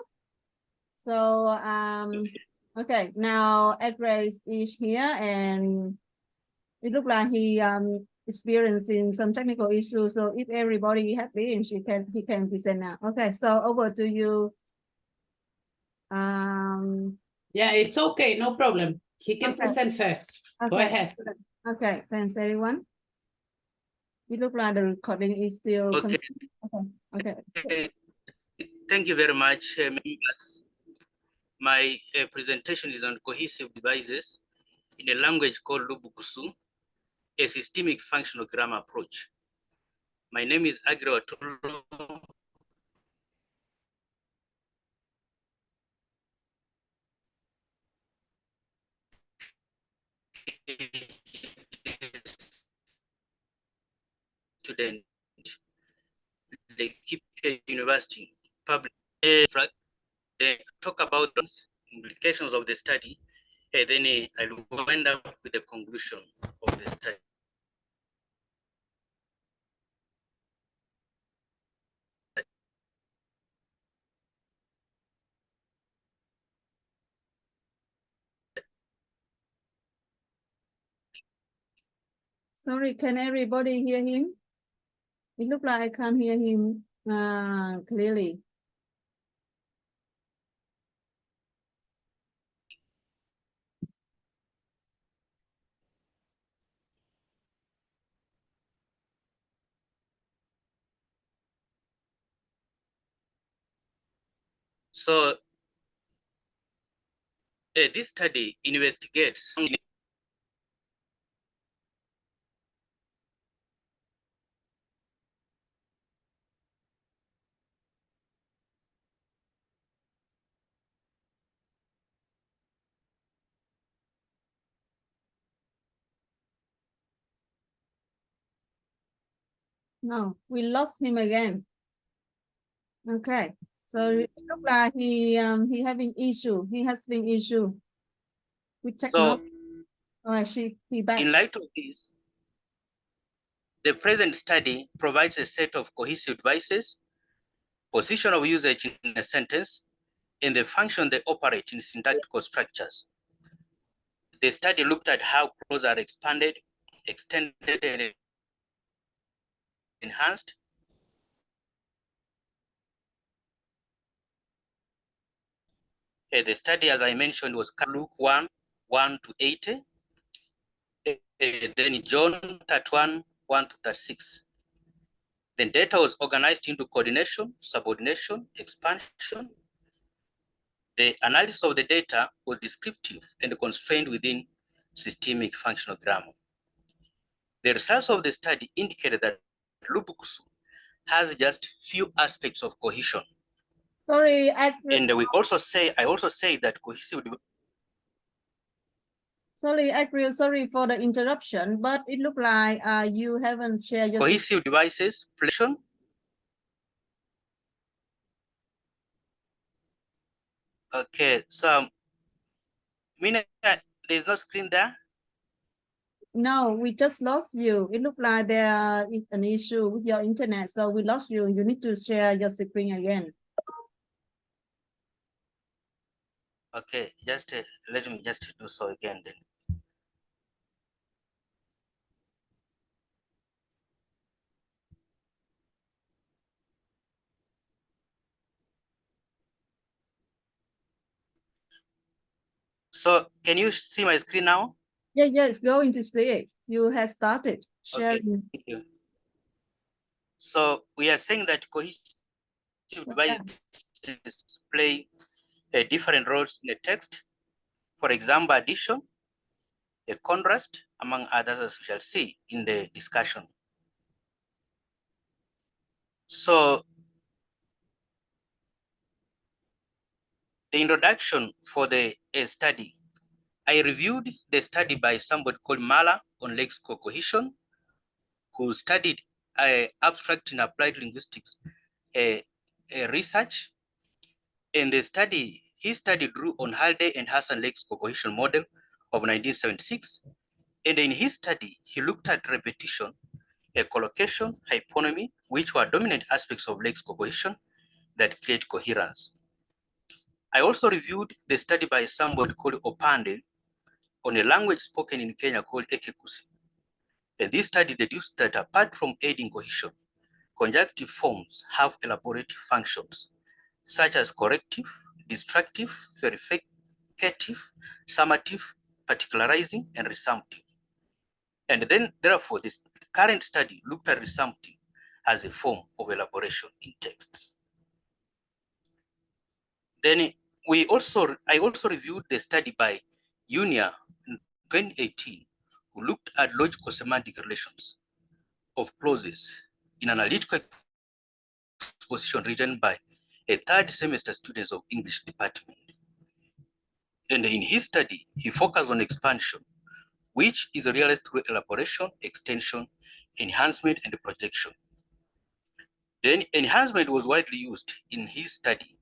So okay, now address is here and it looks like he experiencing some technical issues. So if everybody happy and he can present now. Okay, so over to you. Yeah, it's okay, no problem. He can Okay. present first. Go Okay. ahead. Okay, thanks everyone. It looks like the recording is still Okay. Okay. Thank you very much, members. My presentation is on cohesive devices in a language called Lubukusu, a systemic functional grammar approach. My name is Agro Aturo. Student, the Kipia University public talk about the implications of the study, and then I will end up with the conclusion of the study. Sorry, can everybody hear him? It looks like I can't hear him clearly. So this study investigates No, we lost him again. Okay, so it looks like he having issue. He has been issue with technology. so He back. in light of this, the present study provides a set of cohesive devices, position of usage in a sentence, and the function they operate in syntactical structures. The study looked at how clauses are expanded, extended, and enhanced. The study, as I mentioned, was Luke 1 to 80, then John 31, 1 to 36. Then data was organized into coordination, subordination, expansion. The analysis of the data was descriptive and constrained within systemic functional grammar. The results of the study indicated that Lubukusu has just few aspects of cohesion. Sorry, I also say that cohesive. Sorry, April, sorry for the interruption, but it looked like you haven't shared your cohesive devices, precision. Okay, so Mina, there's no screen there. No, we just lost you. It looked like there is an issue with your internet, so we lost you. You need to share your screen again. Okay, just let me just do so again then. So can you see my screen now? Yeah, yeah, it's going to see it. You have started Okay, sharing. thank you. So we are saying that cohesive Yeah. devices play different roles in the text. For example, addition, a contrast, among others, as we shall see in the discussion. So the introduction for the study, I reviewed the study by somebody called Mala on lexical cohesion, who studied abstract and applied linguistics research. In the study, his study drew on Halde and Hassan lexical cohesion model of 1976. And in his study, he looked at repetition, collocation, hyponymy, which were dominant aspects of lexical cohesion that create coherence. I also reviewed the study by somebody called Opande on a language spoken in Kenya called Ekekusi. And this study deduced that apart from aiding cohesion, conjunctive forms have elaborate functions, such as corrective, distractive, verificative, summative, particularizing, and resumptive. And then, therefore, this current study looked at resumptive as a form of elaboration in texts. Then I also reviewed the study by Unia in 2018, who looked at logical semantic relations of clauses in analytical exposition written by a third semester students of English department. And in his study, he focused on expansion, which is realized through elaboration, extension, enhancement, and projection. Then enhancement was widely used in his study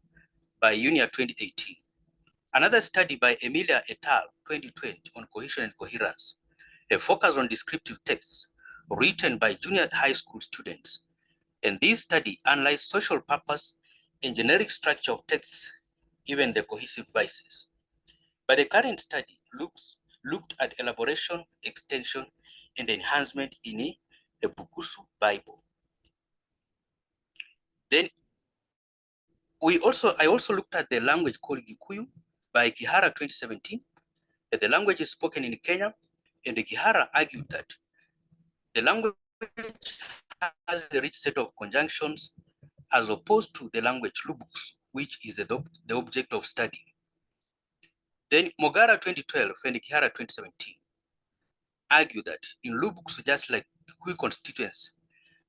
by Unia 2018. Another study by Emilia et al. 2020 on cohesion and coherence, a focus on descriptive texts written by junior high school students. And this study analyzed social purpose and generic structure of texts, even the cohesive devices. But the current study looked at elaboration, extension, and enhancement in a Bukusu Bible. Then I also looked at the language called Gikuyu by Gihara 2017. The language is spoken in Kenya, and Gihara argued that the language has a rich set of conjunctions as opposed to the language Lubuks, which is the object of study. Then Mogara 2012 and Gihara 2017 argue that in Lubuks, just like Kikuyu constituents,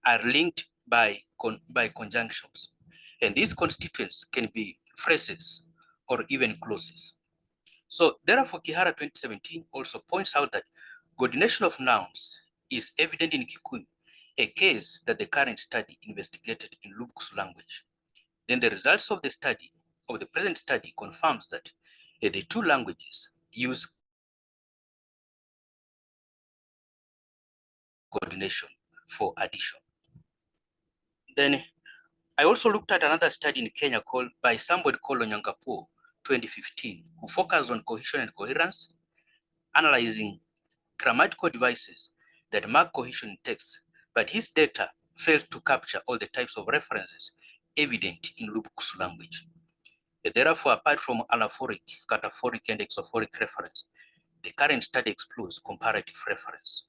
are linked by conjunctions. And these constituents can be phrases or even clauses. So therefore, Kihara 2017 also points out that coordination of nouns is evident in Kikuyu, a case that the current study investigated in Lubuks language. Then the results of the present study confirms that the two languages use coordination for addition. Then I also looked at another study in Kenya by somebody called Onyangapuo 2015, who focused on cohesion and coherence, analyzing grammatical devices that mark cohesion in text, but his data failed to capture all the types of references evident in Lubuks language. Therefore, apart from anaphoric, cataphoric, and exophoric reference, the current study explores comparative reference.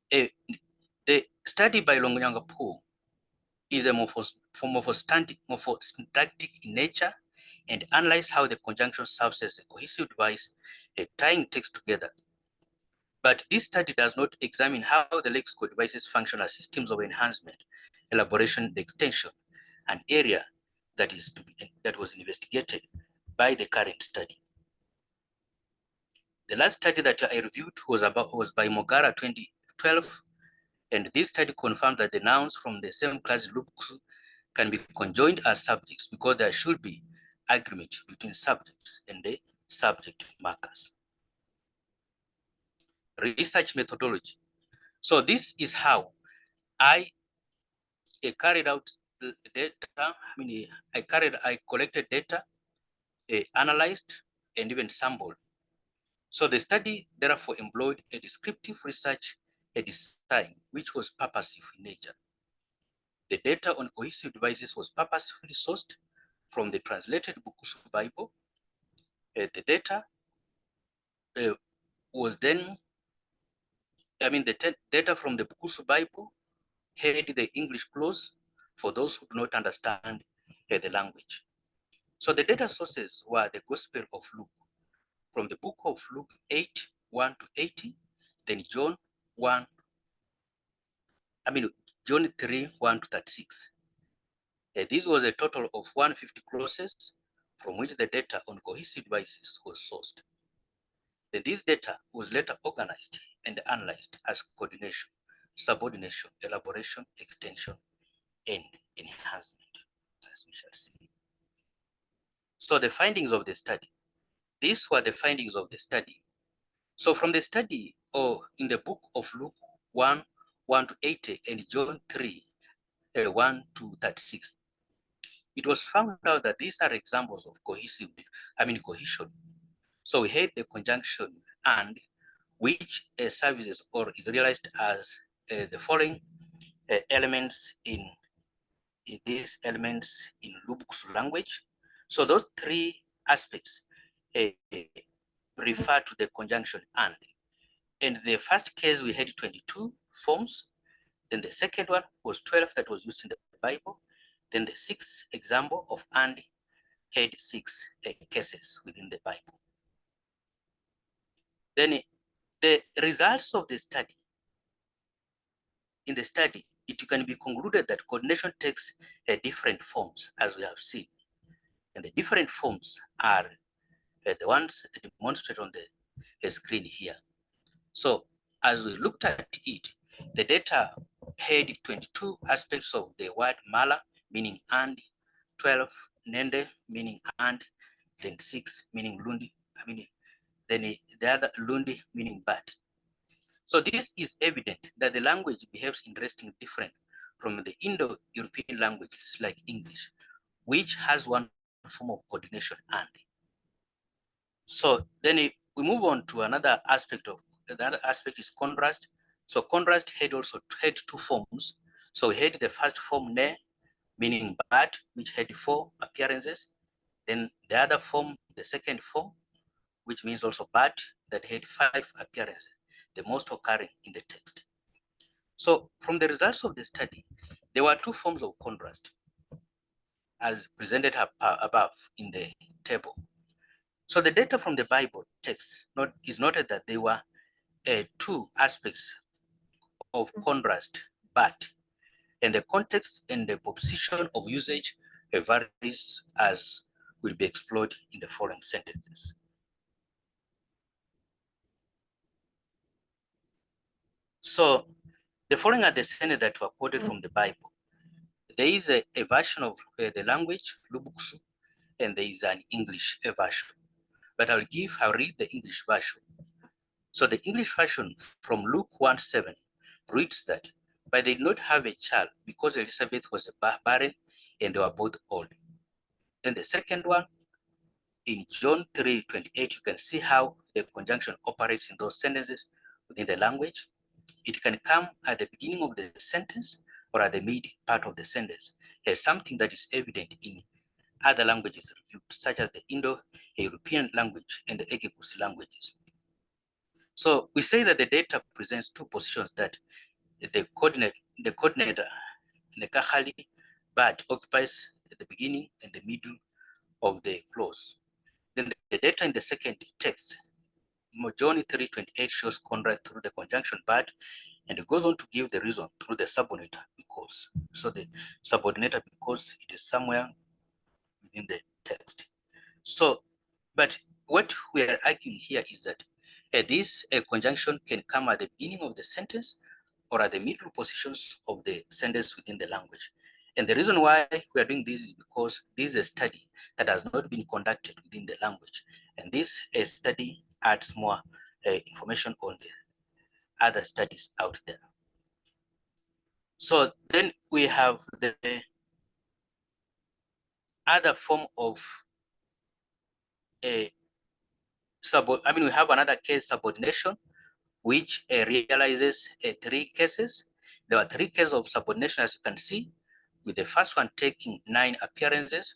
The study by Longonyangapuo is a morphosyntactic in nature and analyze how the conjunction serves as a cohesive device, tying text together. But this study does not examine how the lexical devices function as systems of enhancement, elaboration, and extension, an area that was investigated by the current study. The last study that I reviewed was by Mogara 2012, and this study confirmed that the nouns from the same class Lubuks can be conjoined as subjects because there should be agreement between subjects and the subject markers. Research methodology. So this is how I carried out data. I collected data, analyzed, and even sampled. So the study therefore employed a descriptive research, a design, which was purposive in nature. The data on cohesive devices was purposefully sourced from the translated Bukusu Bible. The data was then, I mean, the data from the Bukusu Bible had the English clause for those who do not understand the language. So the data sources were the Gospel of Luke, from the book of Luke 8:1 to 80, then John 3:1 to 36. This was a total of 150 clauses from which the data on cohesive devices was sourced. Then this data was later organized and analyzed as coordination, subordination, elaboration, extension, and enhancement, as we shall see. So the findings of the study. These were the findings of the study. So from the study, in the book of Luke 1:1 to 80 and John 3:1 to 36, it was found out that these are examples of cohesion. So we had the conjunction and, which services or is realized as the following elements in these elements in Lubuk's language. So those three aspects refer to the conjunction and. In the first case, we had 22 forms. Then the second one was 12 that was used in the Bible. Then the sixth example of and had 6 cases within the Bible. Then the results of the study. In the study, it can be concluded that coordination takes different forms, as we have seen. And the different forms are the ones demonstrated on the screen here. So as we looked at it, the data had 22 aspects of the word mala, meaning and, 12 nende, meaning and, then 6 meaning lundi, then the other lundi meaning but. So this is evident that the language behaves interestingly different from the Indo-European languages like English, which has one form of coordination and. So then we move on to another aspect of, the other aspect is contrast. So contrast had 2 forms. So we had the first form ne, meaning but, which had 4 appearances. Then the other form, the second form, which means also but, that had 5 appearances, the most occurring in the text. So from the results of the study, there were 2 forms of contrast as presented above in the table. So the data from the Bible text is noted that there were 2 aspects of contrast, but, and the context and the position of usage varies, as will be explored in the following sentences. So the following are the sentences that were quoted from the Bible. There is a version of the language, Lubuksu, and there is an English version. But I'll read the English version. So the English version from Luke 1:7 reads that, but they did not have a child because Elizabeth was barren and they were both old. Then the second one, in John 3:28, you can see how the conjunction operates in those sentences within the language. It can come at the beginning of the sentence or at the mid part of the sentence as something that is evident in other languages reviewed, such as the Indo-European language and the Egekus languages. So we say that the data presents 2 positions, that the coordinator, the kahali, but occupies at the beginning and the middle of the clause. Then the data in the second text, John 3:28, shows contrast through the conjunction but, and it goes on to give the reason through the subordinator because. So the subordinator because it is somewhere within the text. So, but what we are arguing here is that this conjunction can come at the beginning of the sentence or at the middle positions of the sentence within the language. And the reason why we are doing this is because this is a study that has not been conducted within the language. And this study adds more information on the other studies out there. So then we have the other form of we have another case, subordination, which realizes 3 cases. There are 3 cases of subordination, as you can see, with the first one taking 9 appearances,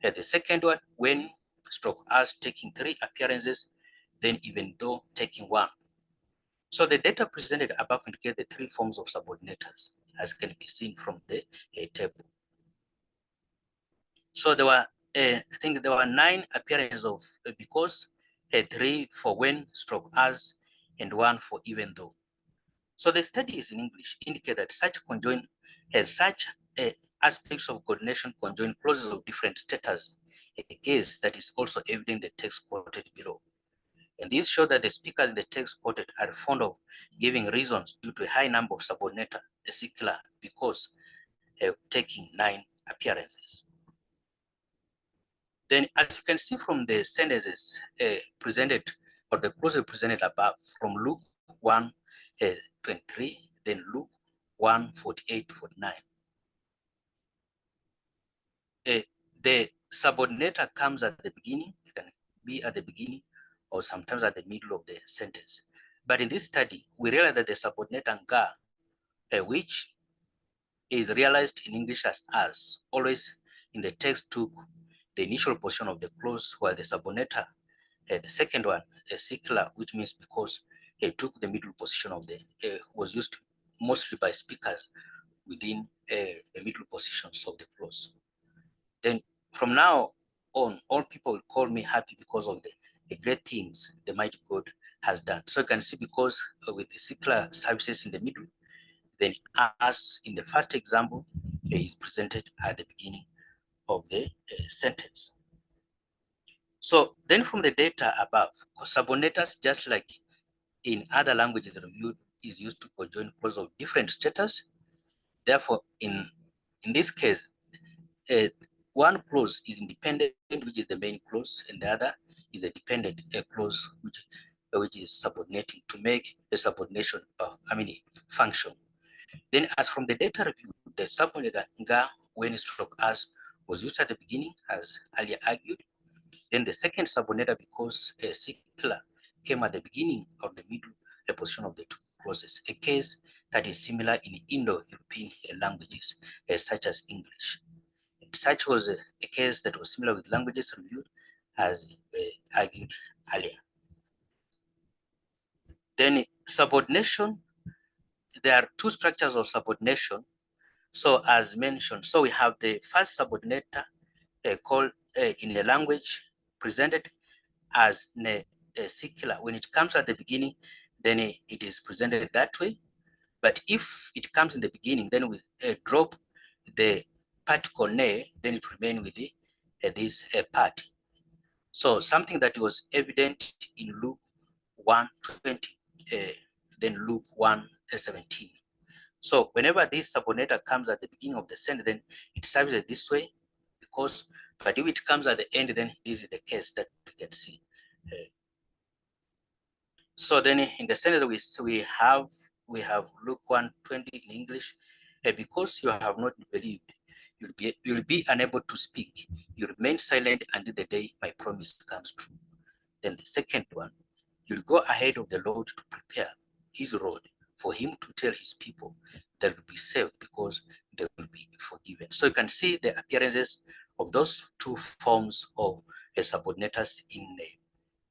the second one when stroke as taking 3 appearances, then even though taking 1. So the data presented above indicate the 3 forms of subordinators, as can be seen from the table. So there were, I think there were 9 appearances of because, 3 for when stroke as, and 1 for even though. So the studies in English indicate that such aspects of coordination conjoin clauses of different status, a case that is also evident in the text quoted below. And this shows that the speakers in the text quoted are fond of giving reasons due to a high number of subordinata, particular because taking 9 appearances. Then, as you can see from the sentences presented, or the clauses presented above, from Luke 1, 23, then Luke 1, 48, 49. The subordinator comes at the beginning, it can be at the beginning, or sometimes at the middle of the sentence. But in this study, we realize that the subordinator nga, which is realized in English as always in the text, took the initial position of the clause, while the subordinator, the second one, secular, which means because it took the middle position of the, was used mostly by speakers within the middle positions of the clause. Then from now on, all people will call me happy because of the great things the mighty God has done. So you can see, because with the secular services in the middle, then as in the first example, is presented at the beginning of the sentence. So then from the data above, subordinators, just like in other languages reviewed, is used to conjoin clauses of different status. Therefore, in this case, one clause is independent, which is the main clause, and the other is a dependent clause, which is subordinating to make a subordination, function. Then, as from the data review, the subordinator nga, when stroke as, was used at the beginning, as earlier argued. Then the second subordinator, because a secular, came at the beginning of the middle position of the 2 clauses, a case that is similar in Indo-European languages, such as English. And such was a case that was similar with languages reviewed, as argued earlier. Then subordination, there are 2 structures of subordination. So as mentioned, so we have the first subordinator called in a language presented as secular. When it comes at the beginning, then it is presented that way. But if it comes in the beginning, then we drop the particle ne, then it remains with this part. So something that was evident in Luke 1:20, then Luke 1:17. So whenever this subordinator comes at the beginning of the sentence, then it serves it this way, because, but if it comes at the end, then this is the case that we can see. So then in the sentence we have Luke 1:20 in English, because you have not believed, you'll be unable to speak. You remain silent until the day my promise comes true. Then the second one, you'll go ahead of the Lord to prepare his road for him to tell his people that will be saved because they will be forgiven. So you can see the appearances of those 2 forms of subordinators in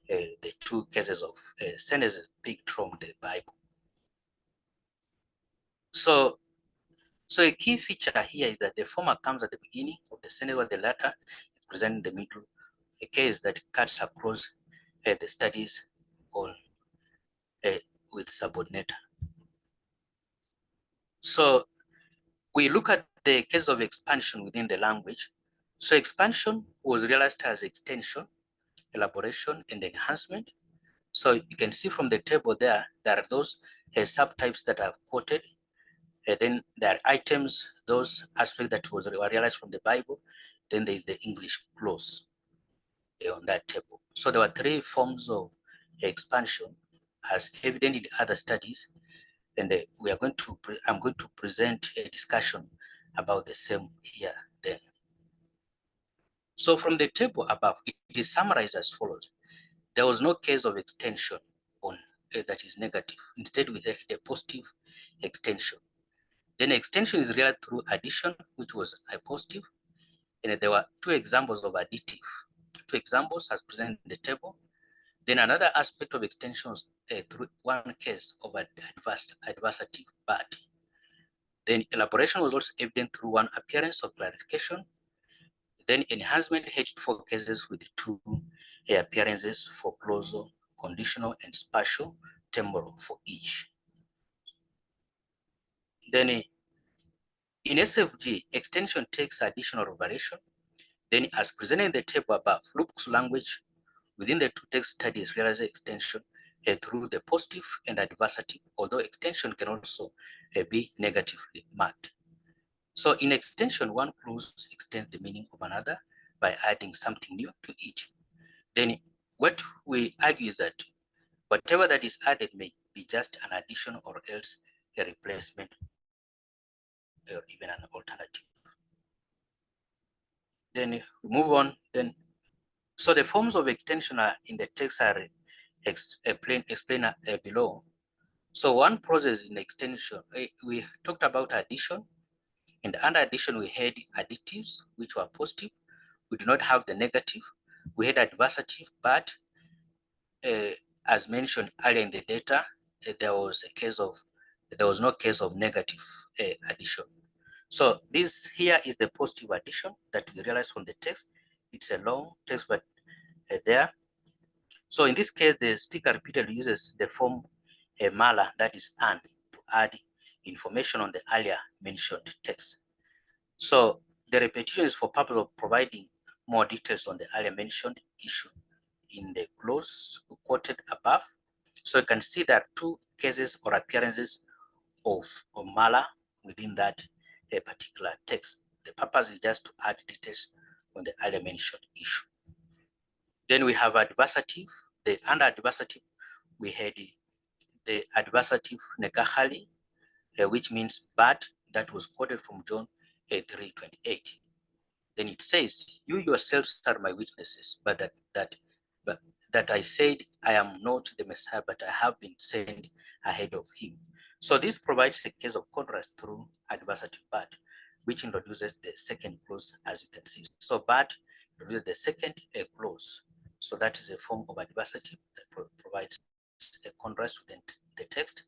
the 2 cases of sentences picked from the Bible. So a key feature here is that the former comes at the beginning of the sentence, while the latter is present in the middle, a case that cuts across the studies on with subordinator. So we look at the case of expansion within the language. So expansion was realized as extension, elaboration, and enhancement. So you can see from the table there are those subtypes that I've quoted. And then there are items, those aspects that were realized from the Bible. Then there is the English clause on that table. So there were 3 forms of expansion as evident in other studies. And I'm going to present a discussion about the same here then. So from the table above, it is summarized as follows. There was no case of extension on that is negative. Instead, we had a positive extension. Then extension is realized through addition, which was a positive. And there were 2 examples of additive. 2 examples as presented in the table. Then another aspect of extensions through one case of adversative but. Then elaboration was also evident through one appearance of clarification. Then enhancement headed 4 cases with 2 appearances for clausal, conditional, and spatial temporal for each. Then in SFG, extension takes additional operation. Then as presented in the table above, Luke's language within the 2 text studies realizes extension through the positive and adversative, although extension can also be negatively marked. So in extension, one clause extends the meaning of another by adding something new to it. Then what we argue is that whatever that is added may be just an addition or else a replacement or even an alternative. Then we move on. Then, so the forms of extension are in the text are explained below. So one process in extension, we talked about addition, and under addition we had additives, which were positive. We do not have the negative. We had adversative, but as mentioned earlier in the data, there was no case of negative addition. So this here is the positive addition that we realize from the text. It's a long text, but there. So in this case, the speaker repeatedly uses the form mala, that is and, to add information on the earlier mentioned text. So the repetition is for purpose of providing more details on the earlier mentioned issue in the clause quoted above. So you can see there are 2 cases or appearances of mala within that particular text. The purpose is just to add details on the earlier mentioned issue. Then we have adversative. Under adversative, we had the adversative negahali, which means but, that was quoted from John 3:28. Then it says, "You yourselves are my witnesses, but that I said I am not the Messiah, but I have been sent ahead of him." So this provides a case of contrast through adversative but, which introduces the second clause, as you can see. So but introduces the second clause. So that is a form of adversative that provides a contrast within the text.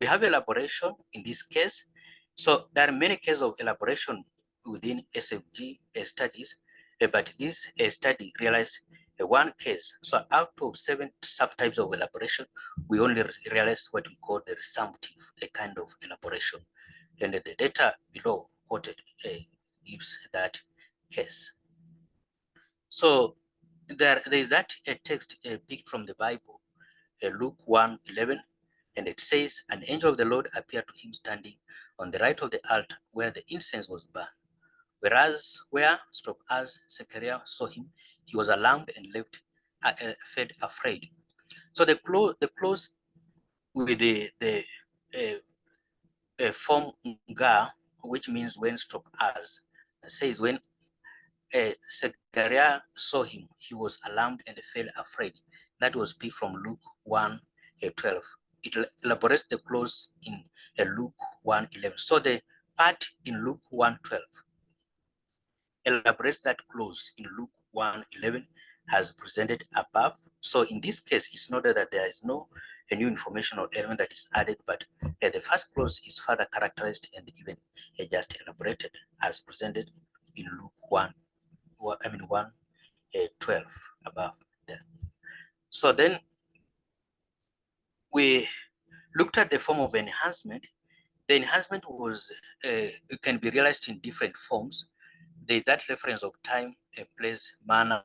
We have elaboration in this case. So there are many cases of elaboration within SFG studies, but this study realized one case. So out of 7 subtypes of elaboration, we only realized what we call the resumptive, a kind of elaboration. And the data below quoted gives that case. So there is that a text picked from the Bible, Luke 1:11, and it says, "An angel of the Lord appeared to him standing on the right of the altar where the incense was burned. Whereas as Zechariah saw him, he was alarmed and felt afraid." So the clause with the form ga, which means when as, says when Zechariah saw him, he was alarmed and felt afraid. That was picked from Luke 1:12. It elaborates the clause in Luke 1:11. So the part in Luke 1:12 elaborates that clause in Luke 1:11 as presented above. So in this case, it's noted that there is no new information or element that is added, but the first clause is further characterized and even just elaborated as presented in Luke 1:12 above there. So then we looked at the form of enhancement. The enhancement was it can be realized in different forms. There is that reference of time, place, manner,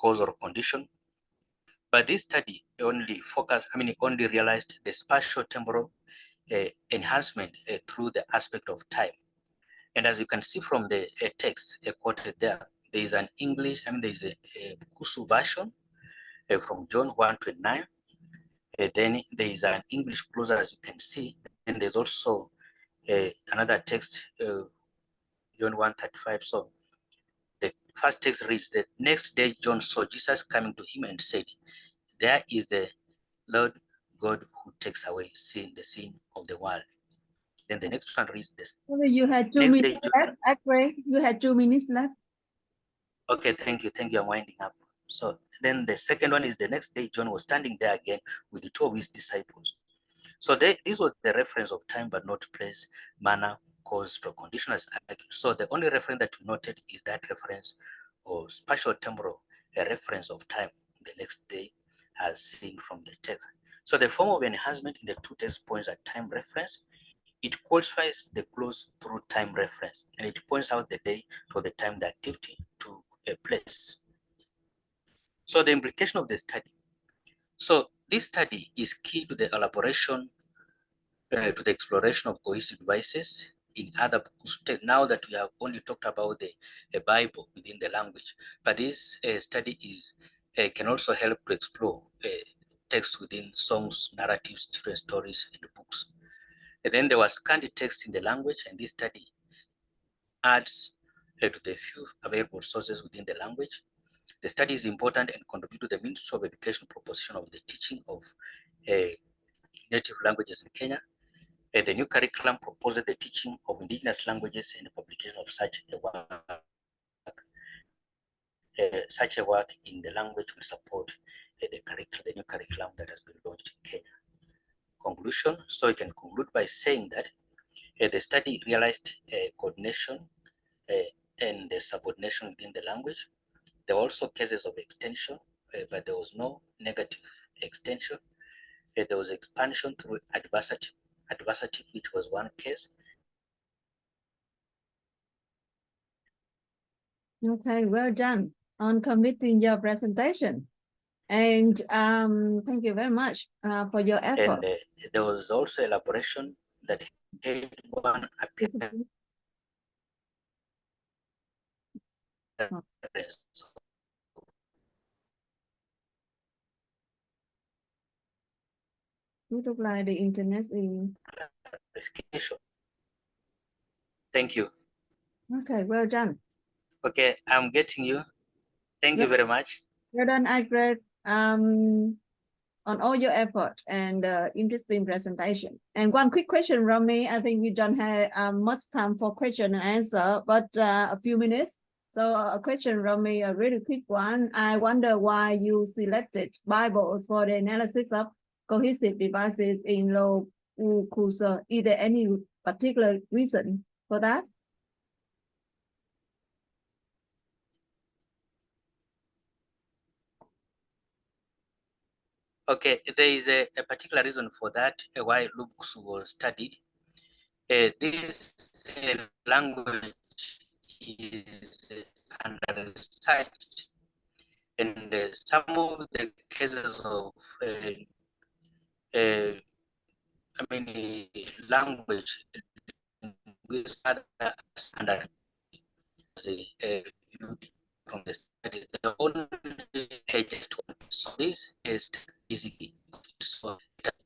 cause, or condition. But this study only only realized the spatial temporal enhancement through the aspect of time. And as you can see from the text quoted there, there is an English, there is a Kusu version from John 1:29. Then there is an English clause, as you can see. And there's also another text, John 1:35. So the first text reads, "The next day John saw Jesus coming to him and said, 'There is the Lord God who takes away the sin of the world.'" Then the next one reads this. You had 2 minutes left, Akre. You had 2 minutes left. Okay, thank you. I'm winding up. So then the second one is the next day, John was standing there again with the 2 of his disciples. So this was the reference of time, but not place, manner, cause, or conditional. So the only reference that we noted is that reference or spatial temporal, a reference of time, the next day, as seen from the text. So the form of enhancement in the 2 text points at time reference. It qualifies the clause through time reference, and it points out the day for the time the activity took a place. So the implication of the study. So this study is key to the elaboration, to the exploration of cohesive devices in other books. Now that we have only talked about the Bible within the language, but this study is can also help to explore text within songs, narratives, children's stories, and books. And then there was scanned text in the language, and this study adds to the few available sources within the language. The study is important and contribute to the Ministry of Education proposition of the teaching of native languages in Kenya. The new curriculum proposes the teaching of indigenous languages and the publication of such a work. Such a work in the language will support the new curriculum that has been launched in Kenya. Conclusion. So you can conclude by saying that the study realized coordination and the subordination within the language. There were also cases of extension, but there was no negative extension. There was expansion through adversity, which was one case. Okay, well done on completing your presentation. And thank you very much for your effort. And there was also elaboration that had one appearance. It looks like the internet is... Thank you. Okay, well done. Okay, I'm getting you. Thank you very much. Well done, Alfred, on all your effort and interesting presentation. And one quick question from me. I think we don't have much time for question and answer, but a few minutes. So a question from me, a really quick one. I wonder why you selected Bibles for the analysis of cohesive devices in low cursor. Is there any particular reason for that? Okay, there is a particular reason for that, why loops was studied. This language is under research, and some of the cases of language under from the study. The only just one. So this is easy. So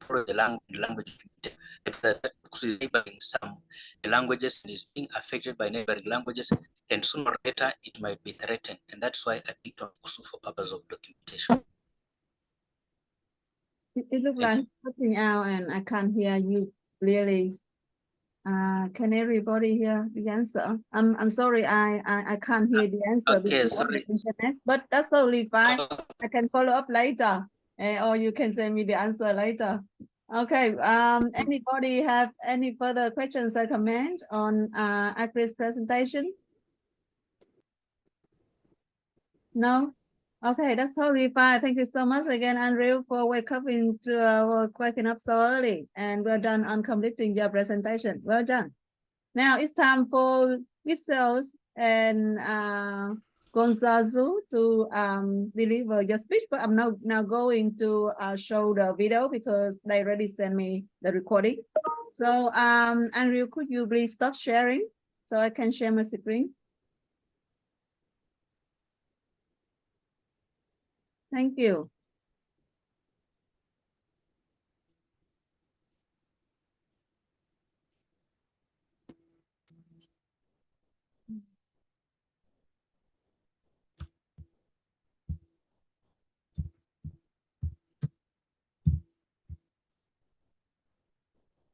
the language that neighboring some languages is being affected by neighboring languages, and sooner or later it might be threatened, and that's why I picked on for purpose of documentation. It looks like cutting out, and I can't hear you clearly. Can everybody hear the answer? I'm sorry, I can't hear the answer Okay, because sorry. of the internet, but that's totally fine. I can follow up later, or you can send me the answer later. Okay. Anybody have any further questions or comment on Acris presentation? No. Okay, that's totally fine. Thank you so much again, Andrew, for waking up so early, and well done on completing your presentation. Well done. Now it's time for Gipsels and Gonzazu to deliver your speech, but I'm now going to show the video because they already sent me the recording. So Andrew, could you please stop sharing so I can share my screen? Thank you.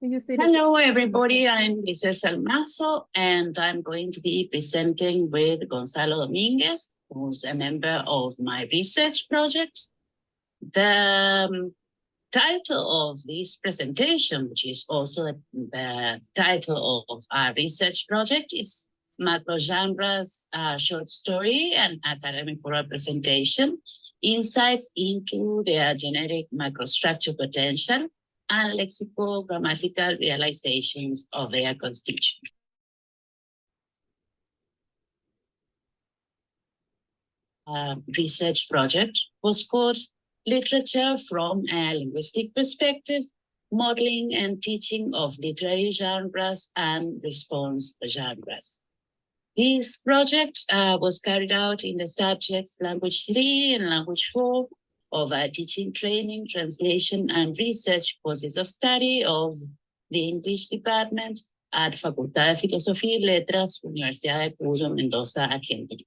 You see this? Hello, everybody. I'm Mrs. Almazo, and I'm going to be presenting with Gonzalo Dominguez, who's a member of my research project. The title of this presentation, which is also the title of our research project, is Macrogenres Short Story and Academic Oral Presentation, Insights into their Genetic Microstructure Potential and Lexicogrammatical Realizations of their Constituents. Research project was called Literature from a Linguistic Perspective, Modeling and Teaching of Literary Genres and Response Genres. This project was carried out in the subjects Language 3 and Language 4 of teaching, training, translation, and research courses of study of the English department at Facultad de Filosofía y Letras, Universidad de Cuyo, Mendoza, Argentina.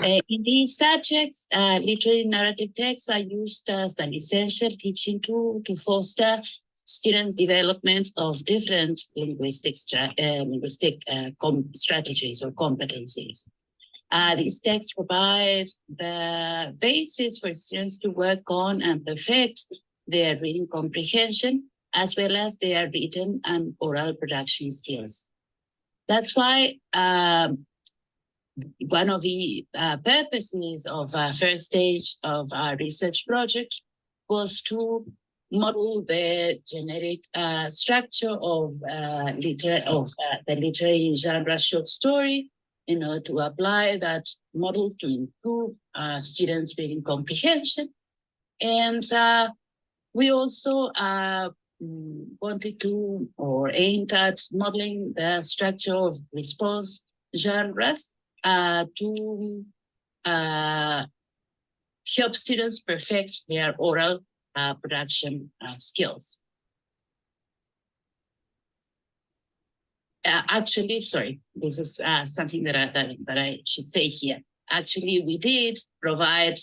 In these subjects, literary narrative texts are used as an essential teaching tool to foster students' development of different linguistic strategies or competencies. These texts provide the basis for students to work on and perfect their reading comprehension, as well as their written and oral production skills. That's why one of the purposes of our first stage of our research project was to model the genetic structure of the literary genre short story in order to apply that model to improve students' reading comprehension. And we also wanted to, or aimed at modeling the structure of response genres to help students perfect their oral production skills. Actually, sorry, this is something that I should say here. Actually, we did provide,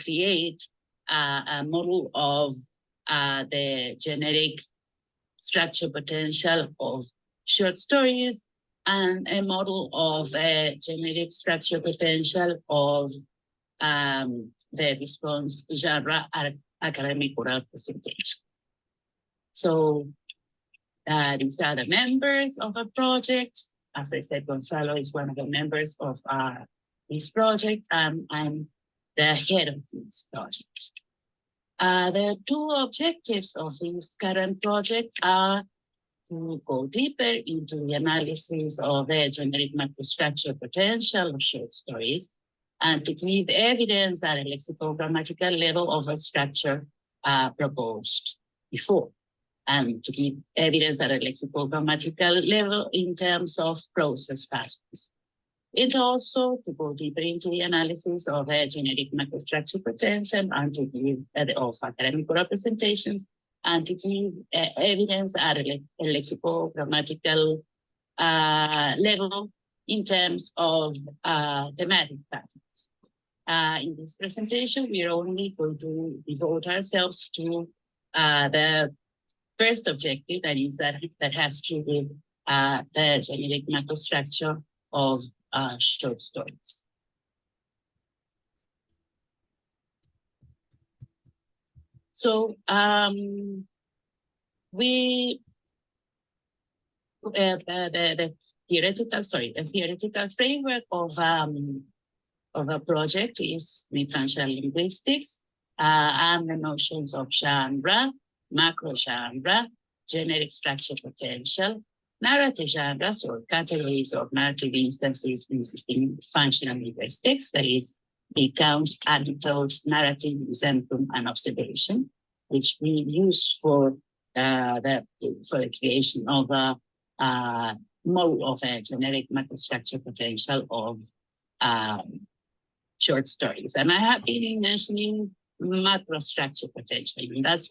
create a model of the genetic structure potential of short stories and a model of a genetic structure potential of the response genre academic oral presentation. So these are the members of our project. As I said, Gonzalo is one of the members of this project, and I'm the head of this project. The two objectives of this current project are to go deeper into the analysis of the genetic microstructure potential of short stories and to give evidence at a lexicogrammatical level of a structure proposed before, and to give evidence at a lexicogrammatical level in terms of process patterns. It also to go deeper into the analysis of the genetic microstructure potential and to give of academic representations and to give evidence at a lexicogrammatical level in terms of thematic patterns. In this presentation, we are only going to devote ourselves to the first objective, that is that has to do with the genetic microstructure of short stories. So the theoretical framework of a project is differential linguistics and the notions of genre, macro genre, genetic structure potential, narrative genres or categories of narrative instances in system functional linguistics, that is, recount, anecdote, narrative, exemplum, and observation, which we use for the creation of a model of a genetic microstructure potential of short stories. And I have been mentioning macrostructure potential, and that's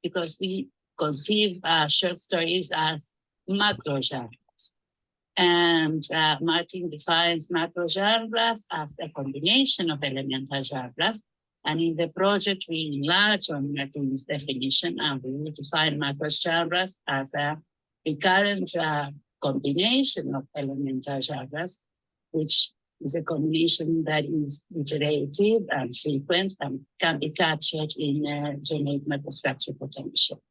because we conceive short stories as macro genres. And Martin defines macro genres as a combination of elemental genres And in the project, we enlarge on this definition, and we define macrogenres as a recurrent combination of elemental genres, which is a combination that is iterative and frequent and can be captured in a generic microstructure potential.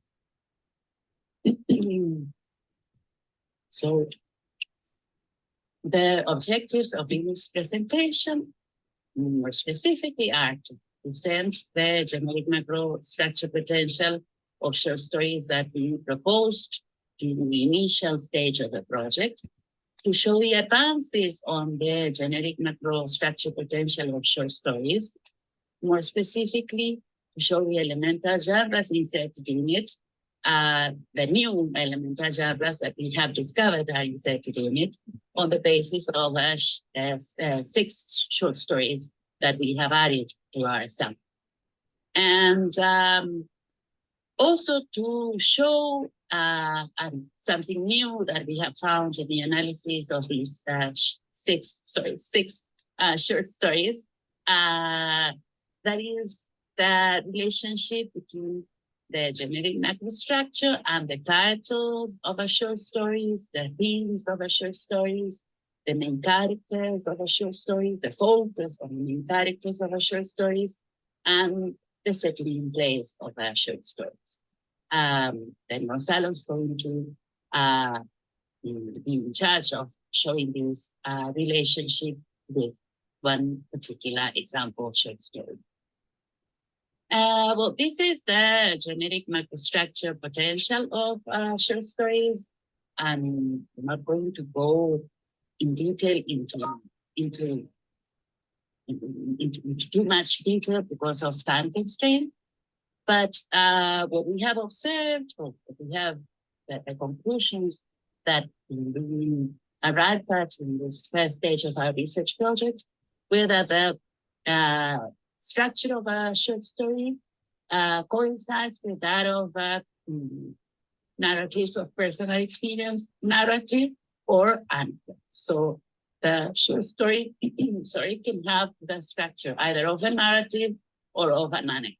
So the objectives of this presentation, more specifically, are to present the generic microstructure potential of short stories that we proposed in the initial stage of the project, to show the advances on the generic microstructure potential of short stories, more specifically, to show the elemental genres inserted in it, the new elemental genres that we have discovered are inserted in it on the basis of 6 short stories that we have added to our sample. And also to show something new that we have found in the analysis of these 6 short stories, that is the relationship between the generic macrostructure and the titles of our short stories, the themes of our short stories, the main characters of our short stories, the focus of the main characters of our short stories, and the setting in place of our short stories. Then Gonzalo is going to be in charge of showing this relationship with one particular example of short story. Well, this is the generic microstructure potential of short stories. I'm not going to go in detail into too much detail because of time constraint. But what we have observed, or we have the conclusions that we arrived at in this first stage of our research project, were that the structure of a short story coincides with that of narratives of personal experience, narrative, or anecdote. So the short story, can have the structure either of a narrative or of an anecdote.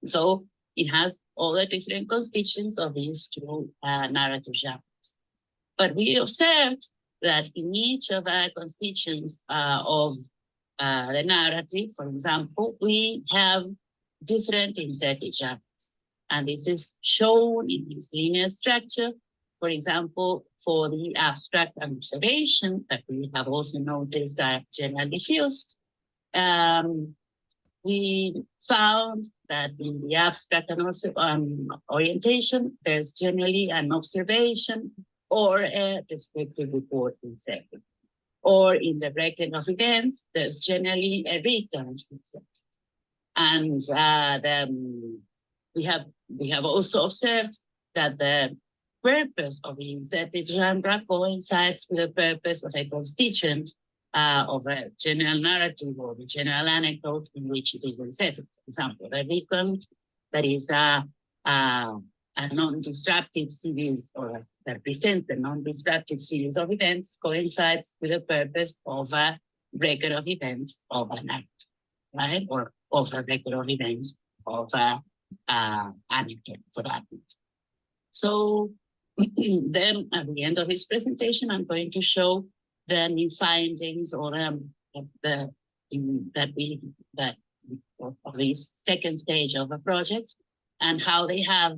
So it has all the different constituents of these 2 narrative genres. But we observed that in each of our constituents of the narrative, for example, we have different inserted genres. And this is shown in this linear structure. For example, for the abstract and observation that we have also noticed are generally diffused, we found that in the abstract and also orientation, there's generally an observation or a descriptive report inserted. Or in the record of events, there's generally a recount inserted. And we have also observed that the purpose of the inserted genre coincides with the purpose of a constituent of a general narrative or the general anecdote in which it is inserted. For example, the recount, that is a non-disruptive series, or that presents a non-disruptive series of events, coincides with the purpose of a record of events of an act, right? Or of a record of events of an anecdote for that. So then at the end of this presentation, I'm going to show the new findings or of this second stage of a project and how they have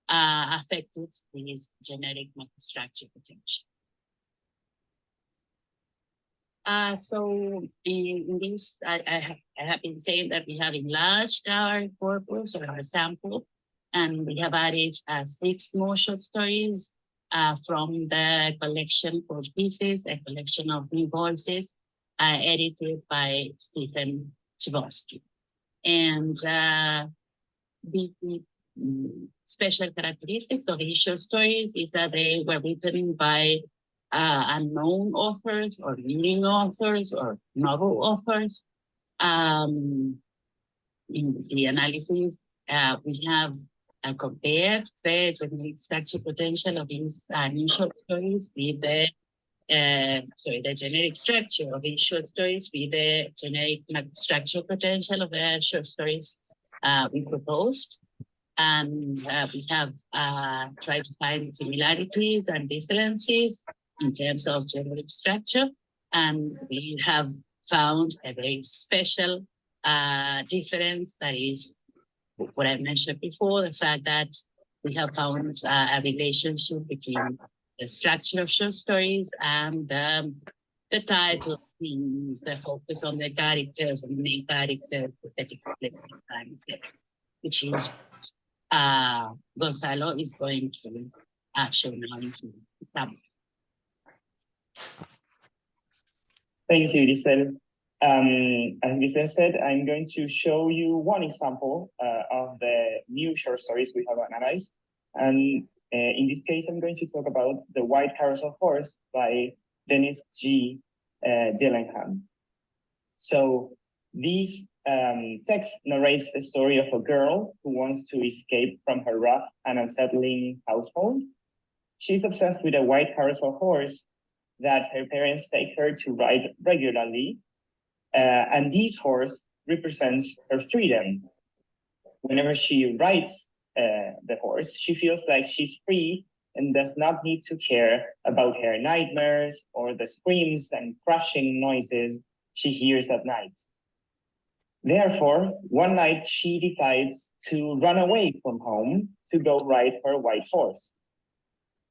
affected this generic microstructure potential. So in this, I have been saying that we have enlarged our corpus or our sample, and we have added 6 more short stories from the collection called Pieces, a collection of new voices, edited by Stephen Chbosky. And the special characteristics of these short stories is that they were written by unknown authors or leading authors or novel authors. In the analysis, we have compared the generic structure potential of these new short stories with the the generic structure of these short stories with the generic structural potential of the short stories we proposed. And we have tried to find similarities and differences in terms of generic structure. And we have found a very special difference, that is what I mentioned before, the fact that we have found a relationship between the structure of short stories and the title, themes, the focus on the characters, on the main characters, the aesthetic complexity, etc., which is Gonzalo is going to show now in his example. Thank you, Giselle. As Giselle said, I'm going to show you one example of the new short stories we have analyzed. And in this case, I'm going to talk about The White Carousel Horse by Dennis G. Dillingham. So this text narrates the story of a girl who wants to escape from her rough and unsettling household. She's obsessed with a white carousel horse that her parents take her to ride regularly. And this horse represents her freedom. Whenever she rides the horse, she feels like she's free and does not need to care about her nightmares or the screams and crashing noises she hears at night. Therefore, one night she decides to run away from home to go ride her white horse.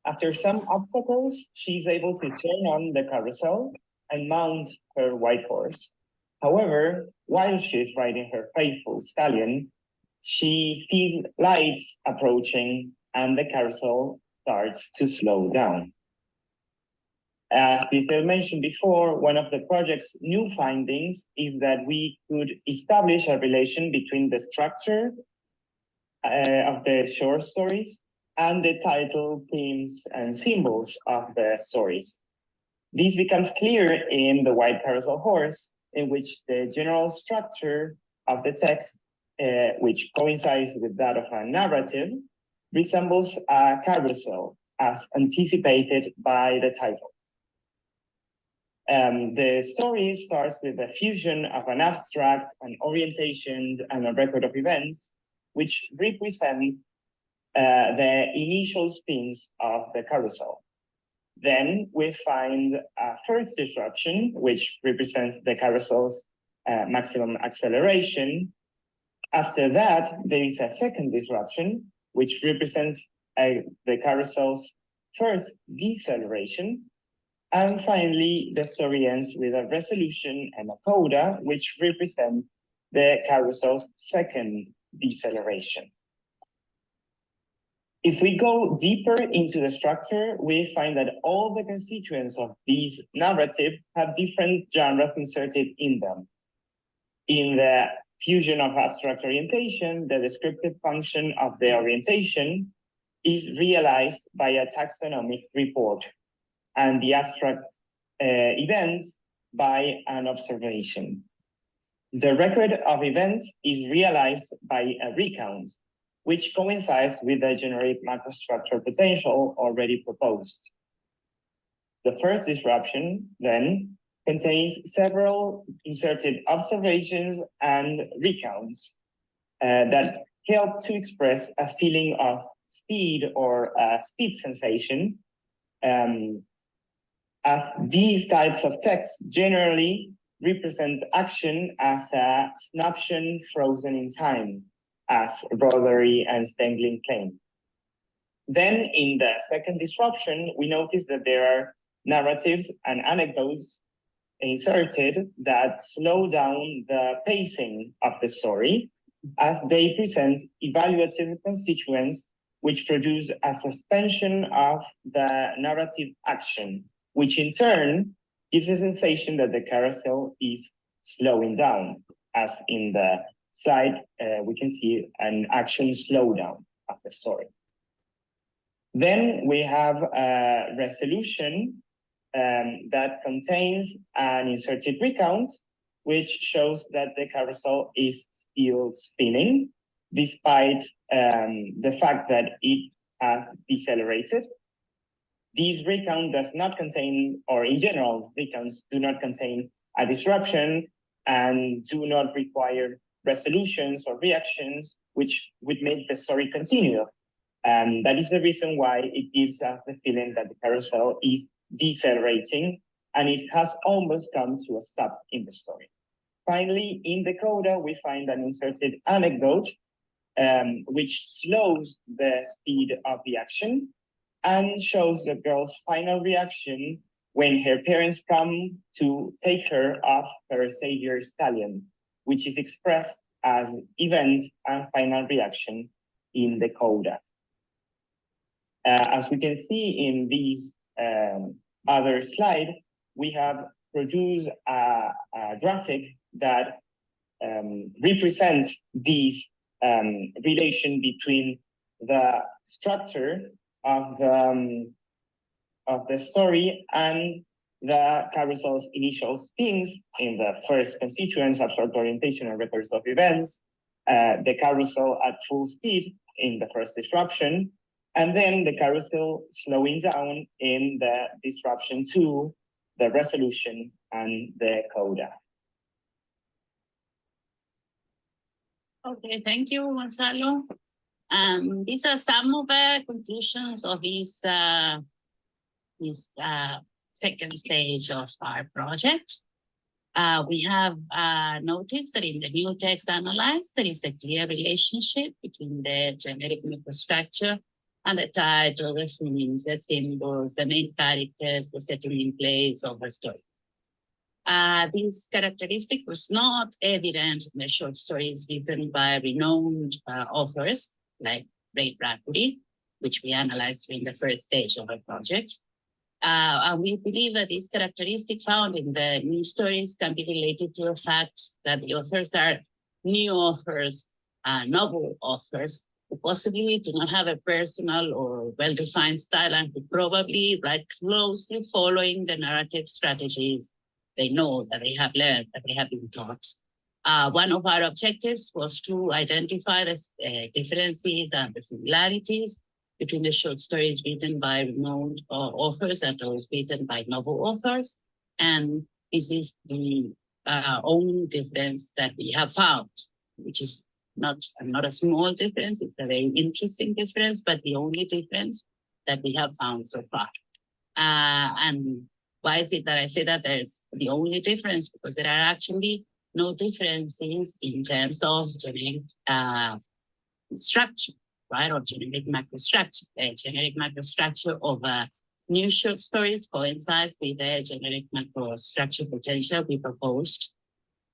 After some obstacles, she's able to turn on the carousel and mount her white horse. However, while she's riding her faithful stallion, she sees lights approaching and the carousel starts to slow down. As Giselle mentioned before, one of the project's new findings is that we could establish a relation between the structure of the short stories and the title, themes, and symbols of the stories. This becomes clear in The White Carousel Horse, in which the general structure of the text, which coincides with that of a narrative, resembles a carousel as anticipated by the title. The story starts with a fusion of an abstract, an orientation, and a record of events, which represent the initial spins of the carousel. Then we find a first disruption, which represents the carousel's maximum acceleration. After that, there is a second disruption, which represents the carousel's first deceleration. And finally, the story ends with a resolution and a coda, which represent the carousel's second deceleration. If we go deeper into the structure, we find that all the constituents of this narrative have different genres inserted in them. In the fusion of abstract orientation, the descriptive function of the orientation is realized by a taxonomic report, and the abstract events by an observation. The record of events is realized by a recount, which coincides with the generic macrostructure potential already proposed. The first disruption, then, contains several inserted observations and recounts that help to express a feeling of speed or a speed sensation. As these types of texts generally represent action as a snapshot frozen in time, as Roderick and Stengling claim. Then in the second disruption, we notice that there are narratives and anecdotes inserted that slow down the pacing of the story as they present evaluative constituents which produce a suspension of the narrative action, which in turn gives a sensation that the carousel is slowing down, as in the slide, we can see an action slowdown of the story. Then we have a resolution that contains an inserted recount, which shows that the carousel is still spinning, despite the fact that it has decelerated. this recount does not contain, or in general, recounts do not contain a disruption and do not require resolutions or reactions, which would make the story continue. And that is the reason why it gives us the feeling that the carousel is decelerating and it has almost come to a stop in the story. Finally, in the coda, we find an inserted anecdote, which slows the speed of the action and shows the girl's final reaction when her parents come to take her off her savior stallion, which is expressed as event and final reaction in the coda. As we can see in this other slide, we have produced a graphic that represents this relation between the structure of the story and the carousel's initial themes in the first constituents, abstract orientation and records of events, the carousel at full speed in the first disruption, and then the carousel slowing down in the disruption 2, the resolution, and the coda. Okay, thank you, Gonzalo. These are some of the conclusions of this second stage of our project. We have noticed that in the new text analyzed, there is a clear relationship between the generic microstructure and the title, the themes, the symbols, the main characters, the setting in place of the story. This characteristic was not evident in the short stories written by renowned authors like Ray Bradbury, which we analyzed during the first stage of our project. And we believe that this characteristic found in the new stories can be related to the fact that the authors are new authors, novel authors, who possibly do not have a personal or well-defined style and who probably write closely following the narrative strategies they know that they have learned, that they have been taught. One of our objectives was to identify the differences and the similarities between the short stories written by renowned authors and those written by novel authors. And this is the only difference that we have found, which is not a small difference, it's a very interesting difference, but the only difference that we have found so far. And why is it that I say that there's the only difference? Because there are actually no differences in terms of generic structure, right? Or generic macrostructure. The generic macrostructure of new short stories coincides with the generic macrostructure potential we proposed.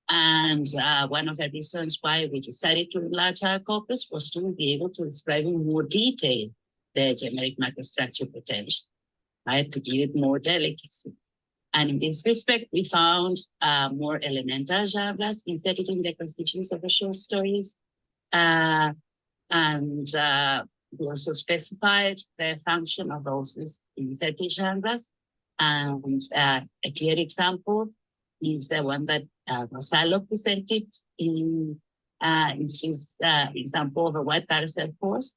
And one of the reasons why we decided to enlarge our corpus was to be able to describe in more detail the generic macrostructure potential, right? To give it more delicacy. And in this respect, we found more elemental genres inserted in the constituents of the short stories. And we also specified the function of those inserted genres. And a clear example is the one that Gonzalo presented in his example of a wide carousel force,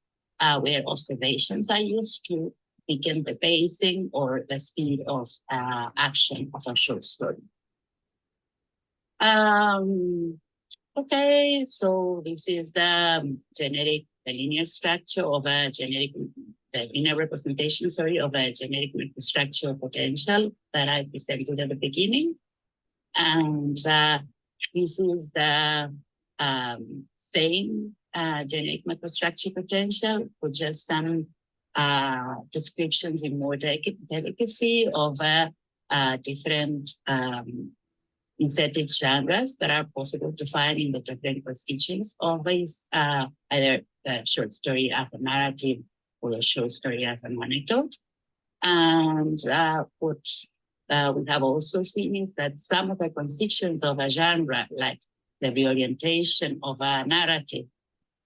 where observations are used to begin the pacing or the speed of action of a short story. Okay, so this is the linear structure of a generic, the linear representation, sorry, of a generic microstructure potential that I presented at the beginning. And this is the same generic microstructure potential with just some descriptions in more delicacy of different inserted genres that are possible to find in the different constituents of these, either the short story as a narrative or a short story as an anecdote. And what we have also seen is that some of the constituents of a genre, like the reorientation of a narrative,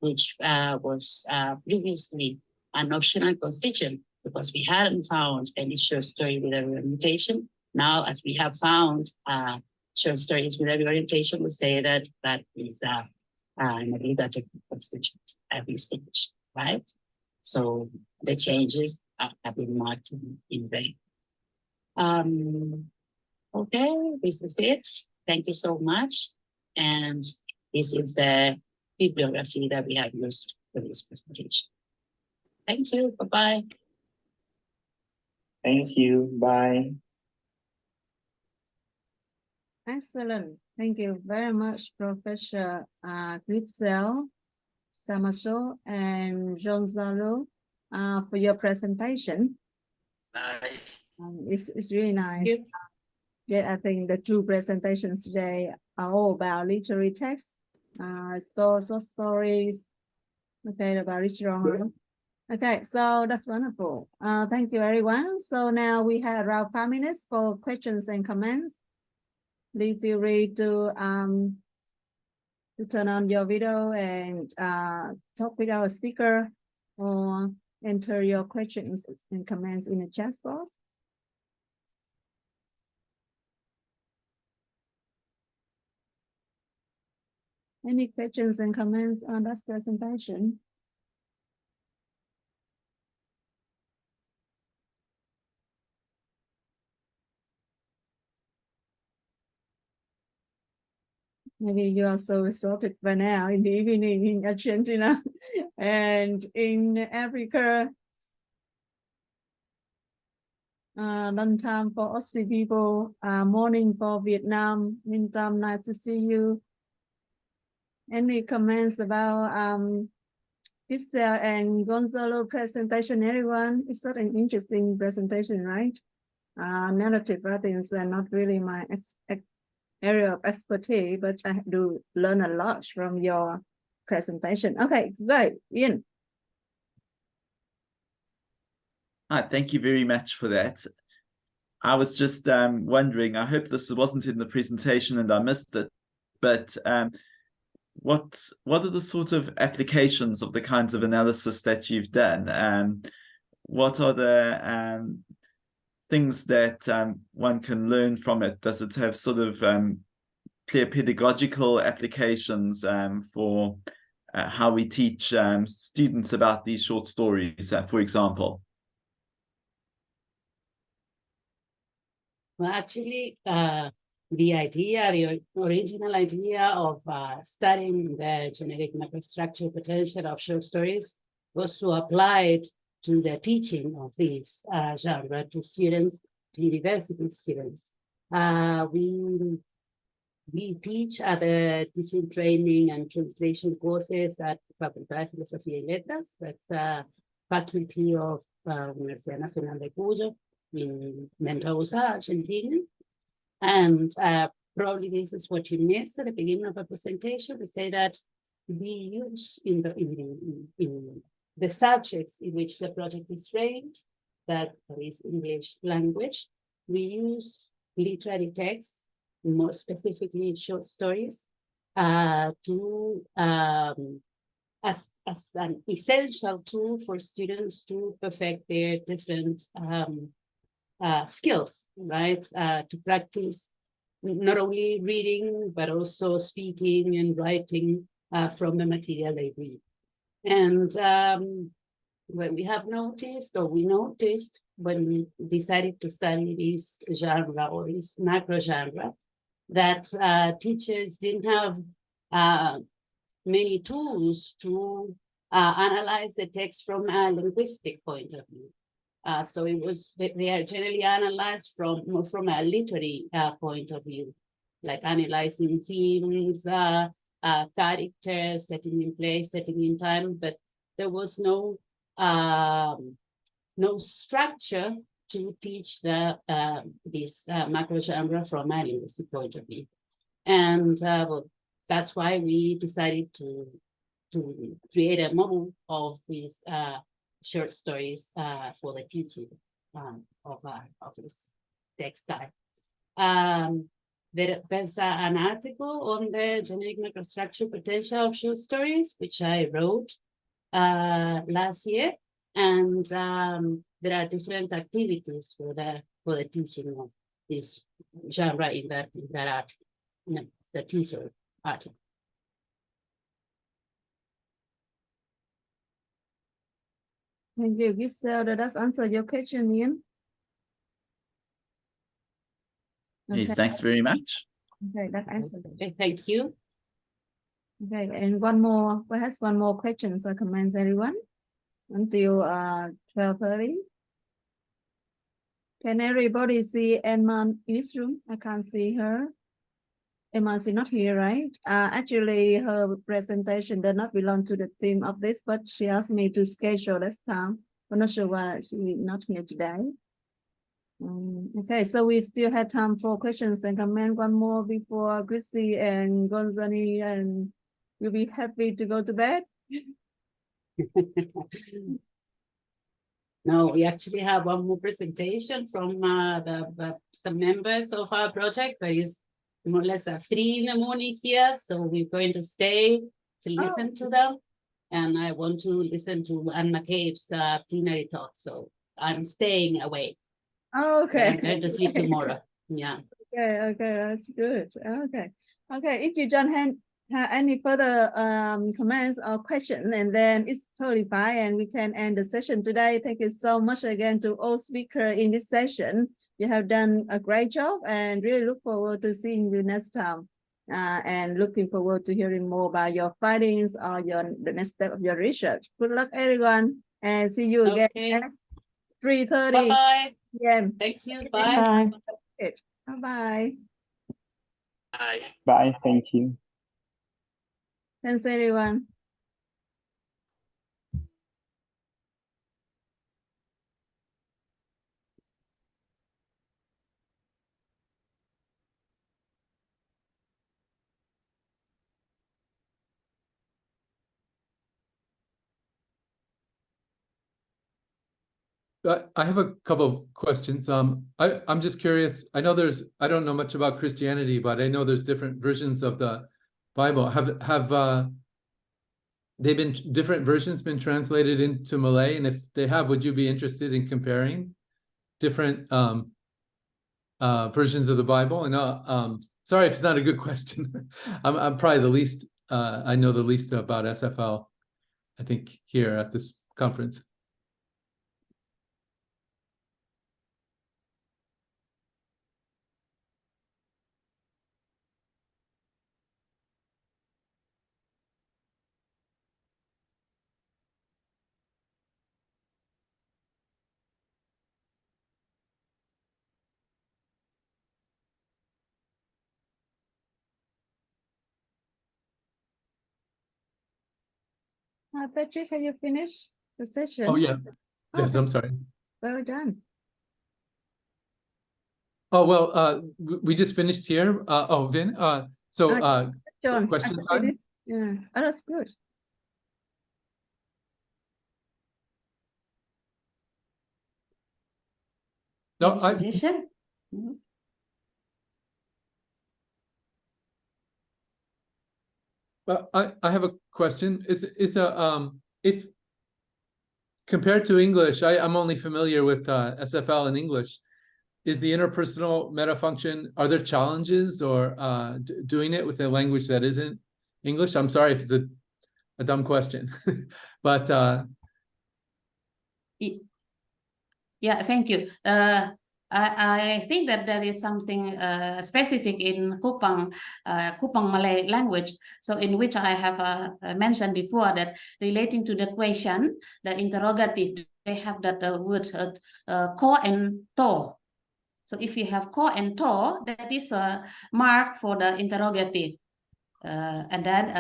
which was previously an optional constituent because we hadn't found any short story with a reorientation. Now, as we have found short stories with a reorientation, we say that that is an obligatory constituent at this stage, right? So the changes have been marked in red. Okay, this is it. Thank you so much. And this is the bibliography that we have used for this presentation. Thank you. Bye-bye. Thank you. Bye. Excellent. Thank you very much, Professor Gripsel, Samaso, and Gonzalo for your presentation. Bye. It's really nice. Yeah, I think the two presentations today are all about literary text, stories, okay, about literature. Okay, so that's wonderful. Thank you, everyone. So now we have around 5 minutes for questions and comments. Please feel free to turn on your video and talk with our speaker or enter your questions and comments in the chat box. Any questions and comments on this presentation? Maybe you are so exhausted by now in the evening in Argentina and in Africa. Lunchtime for Aussie people, morning for Vietnam, meantime, nice to see you. Any comments about Gripsel and Gonzalo presentation, everyone? It's such an interesting presentation, right? Narrative writings are not really my area of expertise, but I do learn a lot from your presentation. Okay, great, Ian. Thank you very much for that. I was just wondering, I hope this wasn't in the presentation and I missed it, but what are the sort of applications of the kinds of analysis that you've done? What are the things that one can learn from it? Does it have sort of clear pedagogical applications for how we teach students about these short stories, for example? Well, actually, the original idea of studying the genetic microstructure potential of short stories was to apply it to the teaching of this genre to students, to university students. We teach at the teaching training and translation courses at Facultad de Filosofía y Letras, that's the faculty of Universidad Nacional de Cuyo in Mendoza, Argentina. And probably this is what you missed at the beginning of the presentation. We say that we use in the subjects in which the project is framed, that is English language, we use literary texts, more specifically short stories, as an essential tool for students to perfect their different skills, right? To practice not only reading, but also speaking and writing from the material they read. And what we have noticed, or we noticed when we decided to study this genre or this macro genre, that teachers didn't have many tools to analyze the text from a linguistic point of view. So they are generally analyzed from a literary point of view, like analyzing themes, characters, setting in place, setting in time, but there was no structure to teach this macro genre from a linguistic point of view. And well, that's why we decided to create a model of these short stories for the teaching of this text type. There's an article on the genetic microstructure potential of short stories, which I wrote last year, and there are different activities for the teaching of this genre in that article, the teacher article. Thank you, Giselle. Does that answer your question, Ian? Yes, thanks very much. Okay, that answers it. Okay, thank you. Okay, and one more, perhaps one more questions or comments, everyone, until 12:30. Can everybody see Emma in this room? I can't see her. Emma is not here, right? Actually, her presentation does not belong to the theme of this, but she asked me to schedule this time. I'm not sure why she's not here today. Okay, so we still have time for questions and comment. One more before Chrissy and Gonzani, and we'll be happy to go to bed. No, we actually have one more presentation from some members of our project. There is more or less 3 in the morning here, so we're going to stay to listen to them. And I want to listen to Anne McCabe's plenary talk, so I'm staying awake. Oh, okay. I'm going to sleep tomorrow. Yeah. Okay, that's good. Okay. If you don't have any further comments or questions, and then it's totally fine, and we can end the session today. Thank you so much again to all speakers in this session. You have done a great job, and really look forward to seeing you next time. And looking forward to hearing more about your findings or the next step of your research. Good luck, everyone, and see you again at 3:30. Bye-bye. Yeah. Thank you. Bye. Bye-bye. Bye. Bye. Thank you. Thanks, everyone. I have a couple of questions. I'm just curious. I don't know much about Christianity, but I know there's different versions of the Bible. Have different versions been translated into Malay? And if they have, would you be interested in comparing different versions of the Bible? And sorry if it's not a good question. I'm probably the least I know the least about SFL, I think, here at this conference. Patrick, have you finished the session? Oh, yeah. Yes, Okay. I'm sorry. Well done. Oh, well, we just finished here. Vinh, John, question time? Yeah, that's good. No, Suggestion? I have a question. If compared to English, I'm only familiar with SFL in English. Is the interpersonal meta function, are there challenges or doing it with a language that isn't English? I'm sorry if it's a dumb question, but yeah, thank you. I think that there is something specific in Kupang Malay language, so in which I have mentioned before that relating to the question, the interrogative, they have that words ko and to. So if you have ko and to, that is a mark for the interrogative. And then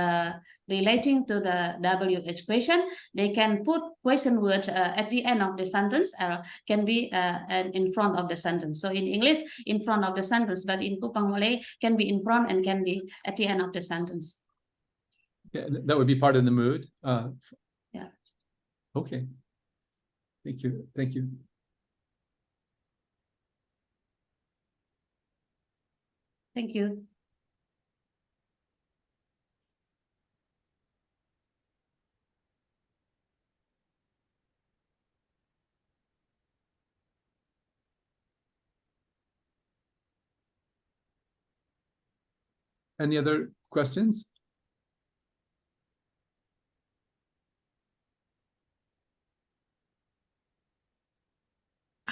relating to the WH question, they can put question words at the end of the sentence, can be in front of the sentence. So in English, in front of the sentence, but in Kupang Malay, can be in front and can be at the end of the sentence. yeah, that would be part of the mood. Yeah. Okay. Thank you. Thank you. Thank you. Any other questions?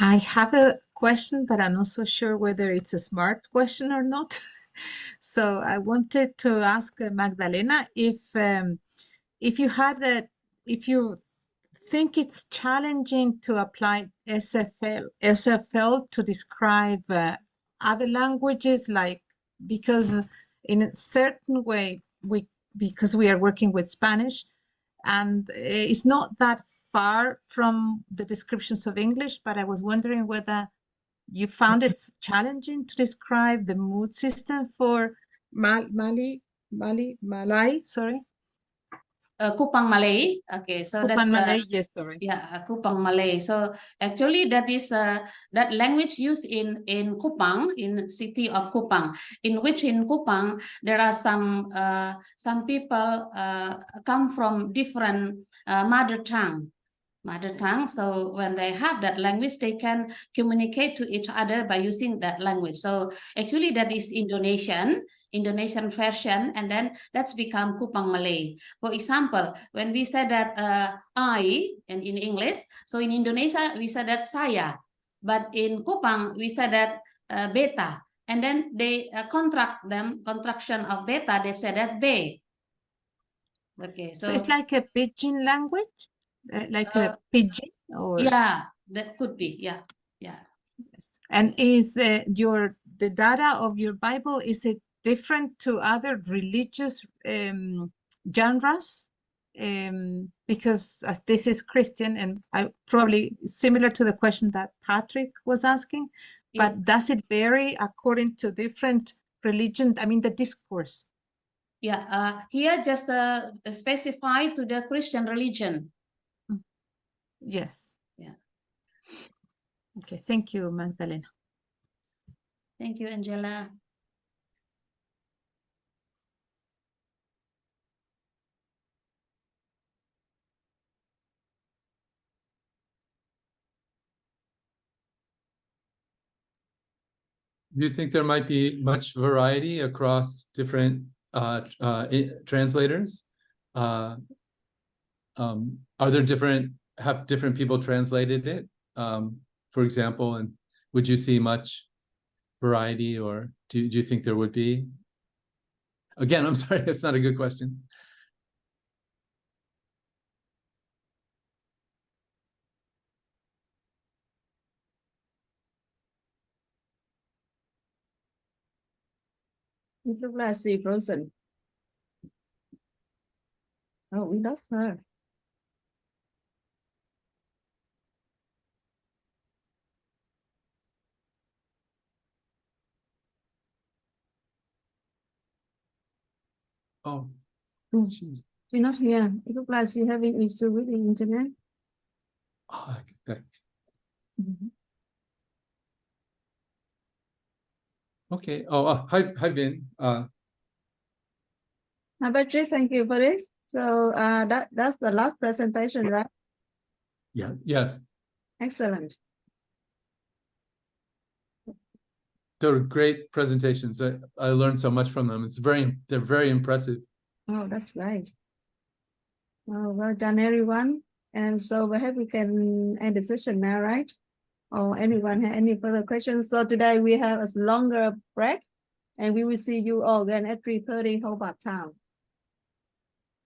I have a question, but I'm not so sure whether it's a smart question or not. So I wanted to ask Magdalena if you had if you think it's challenging to apply SFL to describe other languages, like, because in a certain way because we are working with Spanish, and it's not that far from the descriptions of English, but I was wondering whether you found it challenging to describe the mood system for Malay, sorry. Kupang Malay. Okay, so Kupang that's Malay, yes, sorry. yeah, Kupang Malay. So actually, that is that language used in Kupang, in city of Kupang, in which in Kupang there are some people come from different mother tongue. So when they have that language, they can communicate to each other by using that language. So actually that is Indonesian version, and then that's become Kupang Malay. For example, when we said that I and in English, so in Indonesia we said that saya, but in Kupang we said that beta, and then they contraction of beta, they said that be. Okay, So it's like a pidgin language, like a pidgin, or yeah, that could be, yeah. Yes. And is the data of your Bible, is it different to other religious genres? Because as this is Christian, and I probably similar to the question that Patrick was asking, but does it vary according to different religion? I mean, the discourse. Yeah, here just specify to the Christian religion. Yes. Yeah. Okay, thank you, Magdalena. Thank you, Angela. Do you think there might be much variety across different translators? Are there have different people translated it, for example, and would you see much variety, or do you think there would be? Again, I'm sorry, that's not a good question. It looks like she frozen. Oh, we lost her. Oh, she's not here. It looks like she's having issue with the internet. oh, okay. Oh, hi, Vinh. Hi, Patrick, thank you for this. So that's the last presentation, right? Yeah. Yes. Excellent. They're great presentations. I learned so much from them. They're very impressive. Oh, that's right. Oh, well done, everyone. And so perhaps we can end the session now, right? Or anyone have any further questions? So today we have a longer break, and we will see you all again at 3:30 Hobart Town.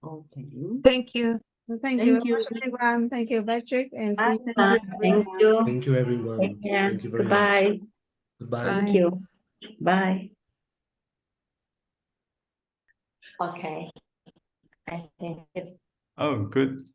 Okay. Thank you. Well, thank you very much, everyone. Thank you, Patrick, and see you. Thank you. Thank you, everyone. Take care. Thank you very Goodbye. much. Goodbye. Thank you. Bye. Okay. I think it's Oh, good.